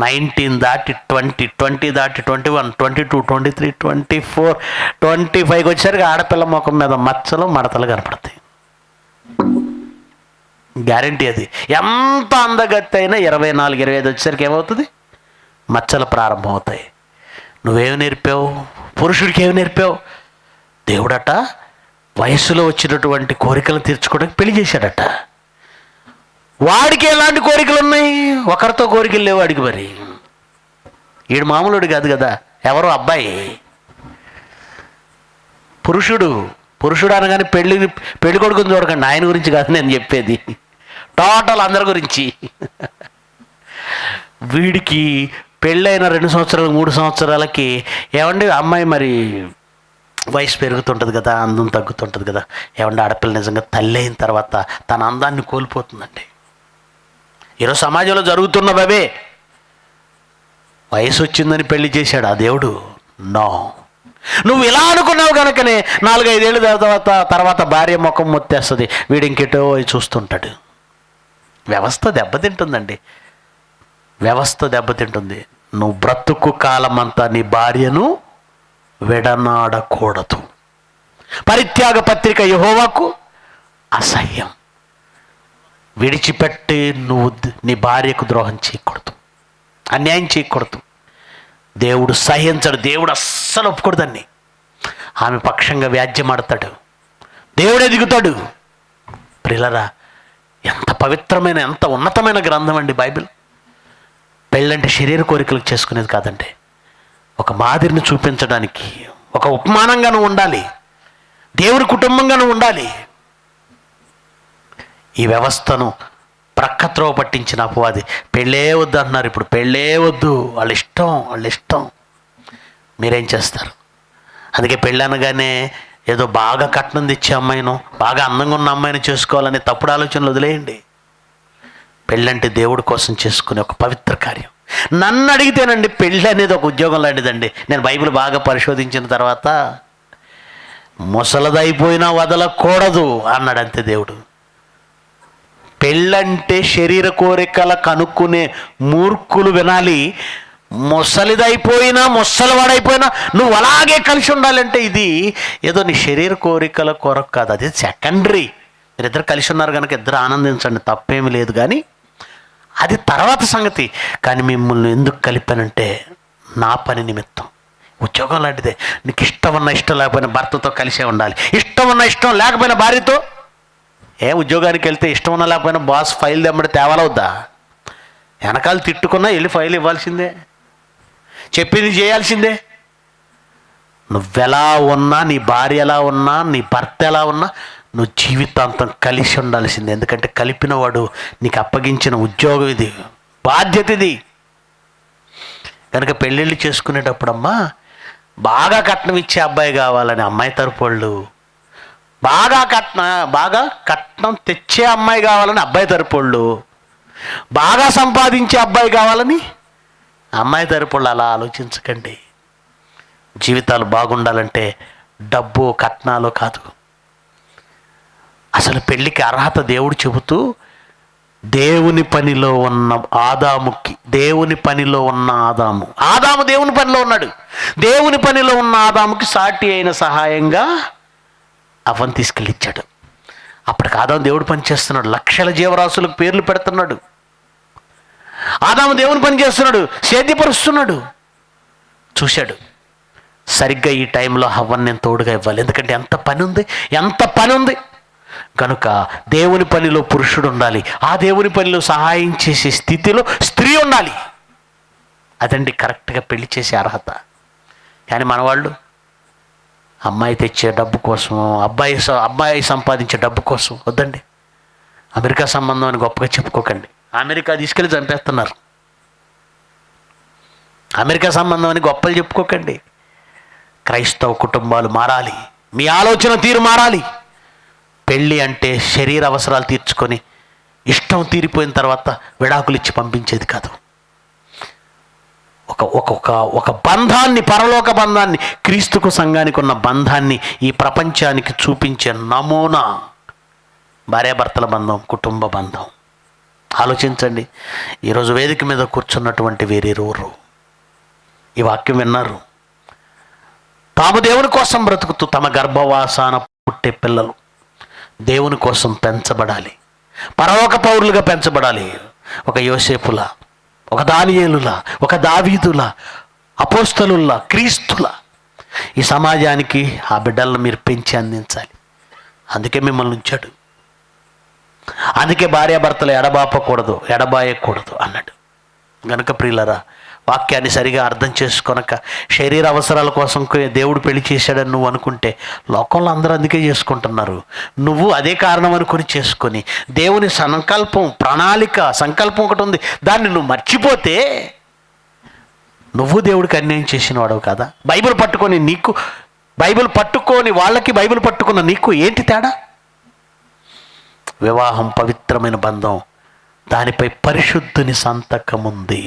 19 దాటి 20, 20 దాటి 21, 22, 23, 24, 25 వచ్చేసరికి ఆడపిల్ల ముఖం మీద మచ్చలు మడతలు కనపడతాయి. గ్యారంటీ అది. ఎంత అందగత్తి అయినా 24, 25 వచ్చేసరికి ఏమవుతుంది? మచ్చలు ప్రారంభం అవుతాయి. నువ్వేమి నేర్పావు? పురుషుడికి ఏమి నేర్పావు? దేవుడట వయస్సులో వచ్చినటువంటి కోరికలను తీర్చుకోవడానికి పెళ్లి చేశాడట. వాడికి ఎలాంటి కోరికలు ఉన్నాయి? ఒకరితో కోరికలు లేవు వాడికి. మరి ఈడు మామూలుడు కాదు కదా, ఎవరో అబ్బాయి. పురుషుడు అనగానే పెళ్లి కొడుకుని చూడకండి, ఆయన గురించి కాదు నేను చెప్పేది, టోటల్ అందరి గురించి. వీడికి పెళ్ళైన 2 సంవత్సరాలు 3 సంవత్సరాలకి ఏమండి అమ్మాయి మరి వయసు పెరుగుతుంటుంది కదా, అందం తగ్గుతుంటుంది కదా. ఏమంటే ఆడపిల్ల నిజంగా తల్లి అయిన తర్వాత తన అందాన్ని కోల్పోతుందండి. ఈరోజు సమాజంలో జరుగుతున్నవే. వయసు వచ్చిందని పెళ్లి చేశాడు ఆ దేవుడు? నో. నువ్వు ఇలా అనుకున్నావు కనుకనే 4-5 ఏళ్ళ తర్వాత భార్య ముఖం మొత్తేస్తుంది, వీడు ఇంకెటో చూస్తుంటాడు. వ్యవస్థ దెబ్బతింటుందండి, వ్యవస్థ దెబ్బతింటుంది. నువ్వు బ్రతుకు కాలమంతా నీ భార్యను విడనాడకూడదు. పరిత్యాగ పత్రిక యెహోవాకు అసహ్యం. విడిచిపెట్టి నువ్వు నీ భార్యకు ద్రోహం చేయకూడదు, అన్యాయం చేయకూడదు. దేవుడు సహించడు, దేవుడు అస్సలు ఒప్పుకూడదాన్ని. ఆమె పక్షంగా వ్యాజ్యమాడతాడు, దేవుడే దిగుతాడు. ప్రియులరా, ఎంత పవిత్రమైన, ఎంత ఉన్నతమైన గ్రంథం అండి బైబిల్. పెళ్ళంటే శరీర కోరికలకు చేసుకునేది కాదండి. ఒక మాదిరిని చూపించడానికి, ఒక ఉపమానంగాను ఉండాలి, దేవుడి కుటుంబంగాను ఉండాలి. ఈ వ్యవస్థను ప్రక్కత్రోవ పట్టించిన అపవాది పెళ్ళే వద్దు అంటున్నారు. ఇప్పుడు పెళ్ళే వద్దు, వాళ్ళ ఇష్టం. మీరేం చేస్తారు? అందుకే పెళ్ళి అనగానే ఏదో బాగా కట్నం తెచ్చే అమ్మాయినో, బాగా అందంగా ఉన్న అమ్మాయిని చేసుకోవాలనే తప్పుడు ఆలోచనలు వదిలేయండి. పెళ్ళంటే దేవుడి కోసం చేసుకునే ఒక పవిత్ర కార్యం. నన్ను అడిగితేనండి, పెళ్ళి అనేది ఒక ఉద్యోగం లాంటిదండి. నేను బైబిల్ బాగా పరిశోధించిన తర్వాత ముసలదైపోయినా వదలకూడదు అన్నాడు అంతే దేవుడు. పెళ్ళంటే శరీర కోరికల కనుక్కునే మూర్ఖులు వినాలి. ముసలిదైపోయినా ముసలివాడైపోయినా నువ్వు అలాగే కలిసి ఉండాలంటే ఇది ఏదో నీ శరీర కోరికల కొరకు కాదు, అది సెకండరీ. మీరిద్దరు కలిసి ఉన్నారు కనుక ఇద్దరు ఆనందించండి, తప్పేమీ లేదు. కానీ అది తర్వాత సంగతి. కానీ మిమ్మల్ని ఎందుకు కలిపానంటే నా పని నిమిత్తం. ఉద్యోగం లాంటిదే. నీకు ఇష్టం ఉన్నా ఇష్టం లేకపోయినా భర్తతో కలిసే ఉండాలి, ఇష్టం ఉన్నా ఇష్టం లేకపోయినా భార్యతో. ఉద్యోగానికి వెళ్తే ఇష్టం ఉన్నా లేకపోయినా బాస్ ఫైల్ తెమ్మడి తేవాలవుద్దా? వెనకాల తిట్టుకున్నా వెళ్ళి ఫైల్ ఇవ్వాల్సిందే, చెప్పింది చేయాల్సిందే. నువ్వెలా ఉన్నా, నీ భార్య ఎలా ఉన్నా, నీ భర్త ఎలా ఉన్నా, నువ్వు జీవితాంతం కలిసి ఉండాల్సిందే. ఎందుకంటే కలిపినవాడు నీకు అప్పగించిన ఉద్యోగం ఇది, బాధ్యత ఇది. కనుక పెళ్ళిళ్ళు చేసుకునేటప్పుడమ్మా బాగా కట్నం ఇచ్చే అబ్బాయి కావాలని అమ్మాయి తరపు వాళ్ళు, బాగా కట్నం తెచ్చే అమ్మాయి కావాలని అబ్బాయి తరపు వాళ్ళు, బాగా సంపాదించే అబ్బాయి కావాలని అమ్మాయి తరపు వాళ్ళు. అలా ఆలోచించకండి. జీవితాలు బాగుండాలంటే డబ్బు కట్నాలు కాదు. అసలు పెళ్ళికి అర్హత దేవుడు చెబుతూ దేవుని పనిలో ఉన్న ఆదాముకి, దేవుని పనిలో ఉన్న ఆదాము దేవుని పనిలో ఉన్నాడు. దేవుని పనిలో ఉన్న ఆదాముకి సాటి అయిన సహాయంగా అవని తీసుకెళ్ళి ఇచ్చాడు. అప్పటికి ఆదాము దేవుడు పని చేస్తున్నాడు, లక్షల జీవరాశులకు పేర్లు పెడుతున్నాడు. ఆదాము దేవుని పని చేస్తున్నాడు, సేద్యపరుస్తున్నాడు. చూశాడు, సరిగ్గా ఈ టైంలో హవ్వని నేను తోడుగా ఇవ్వాలి. ఎందుకంటే ఎంత పని ఉంది. కనుక దేవుని పనిలో పురుషుడు ఉండాలి, ఆ దేవుని పనిలో సహాయం చేసే స్థితిలో స్త్రీ ఉండాలి. అదండి కరెక్ట్గా పెళ్లి చేసే అర్హత. కానీ మనవాళ్ళు అమ్మాయి తెచ్చే డబ్బు కోసం, అబ్బాయి సంపాదించే డబ్బు కోసం వద్దండి. అమెరికా సంబంధం అని గొప్పగా చెప్పుకోకండి. అమెరికా తీసుకెళ్ళి చంపేస్తున్నారు. అమెరికా సంబంధం అని గొప్పలు చెప్పుకోకండి. క్రైస్తవ కుటుంబాలు మారాలి, మీ ఆలోచన తీరు మారాలి. పెళ్ళి అంటే శరీర అవసరాలు తీర్చుకొని ఇష్టం తీరిపోయిన తర్వాత విడాకులు ఇచ్చి పంపించేది కాదు. ఒక బంధాన్ని, పరలోక బంధాన్ని, క్రీస్తుకు సంఘానికి ఉన్న బంధాన్ని ఈ ప్రపంచానికి చూపించే నమూనా భార్యాభర్తల బంధం, కుటుంబ బంధం. ఆలోచించండి. ఈరోజు వేదిక మీద కూర్చున్నటువంటి వీరిరువురు ఈ వాక్యం విన్నారు. తాము దేవుని కోసం బ్రతుకుతూ తమ గర్భవాసాన పుట్టే పిల్లలు దేవుని కోసం పెంచబడాలి, పరలోక పౌరులుగా పెంచబడాలి. ఒక యోసేపులా, ఒక దానియేలులా, ఒక దావీదులా, అపోస్తలుల్లా, క్రీస్తులా ఈ సమాజానికి ఆ బిడ్డలను మీరు పెంచి అందించాలి. అందుకే మిమ్మల్ని ఉంచాడు. అందుకే భార్యాభర్తలు ఎడబాయకూడదు అన్నాడు. గనుక ప్రియులరా, వాక్యాన్ని సరిగా అర్థం చేసుకొనక శరీర అవసరాల కోసం దేవుడు పెళ్లి చేశాడని నువ్వు అనుకుంటే లోకంలో అందరూ అందుకే చేసుకుంటున్నారు. నువ్వు అదే కారణం అనుకుని చేసుకొని దేవుని సంకల్పం ఒకటి ఉంది, దాన్ని నువ్వు మర్చిపోతే నువ్వు దేవుడికి అన్యాయం చేసిన వాడవు కదా. బైబిల్ పట్టుకొని వాళ్ళకి బైబిల్ పట్టుకున్న నీకు ఏంటి తేడా? వివాహం పవిత్రమైన బంధం, దానిపై పరిశుద్ధుని సంతకం ఉంది.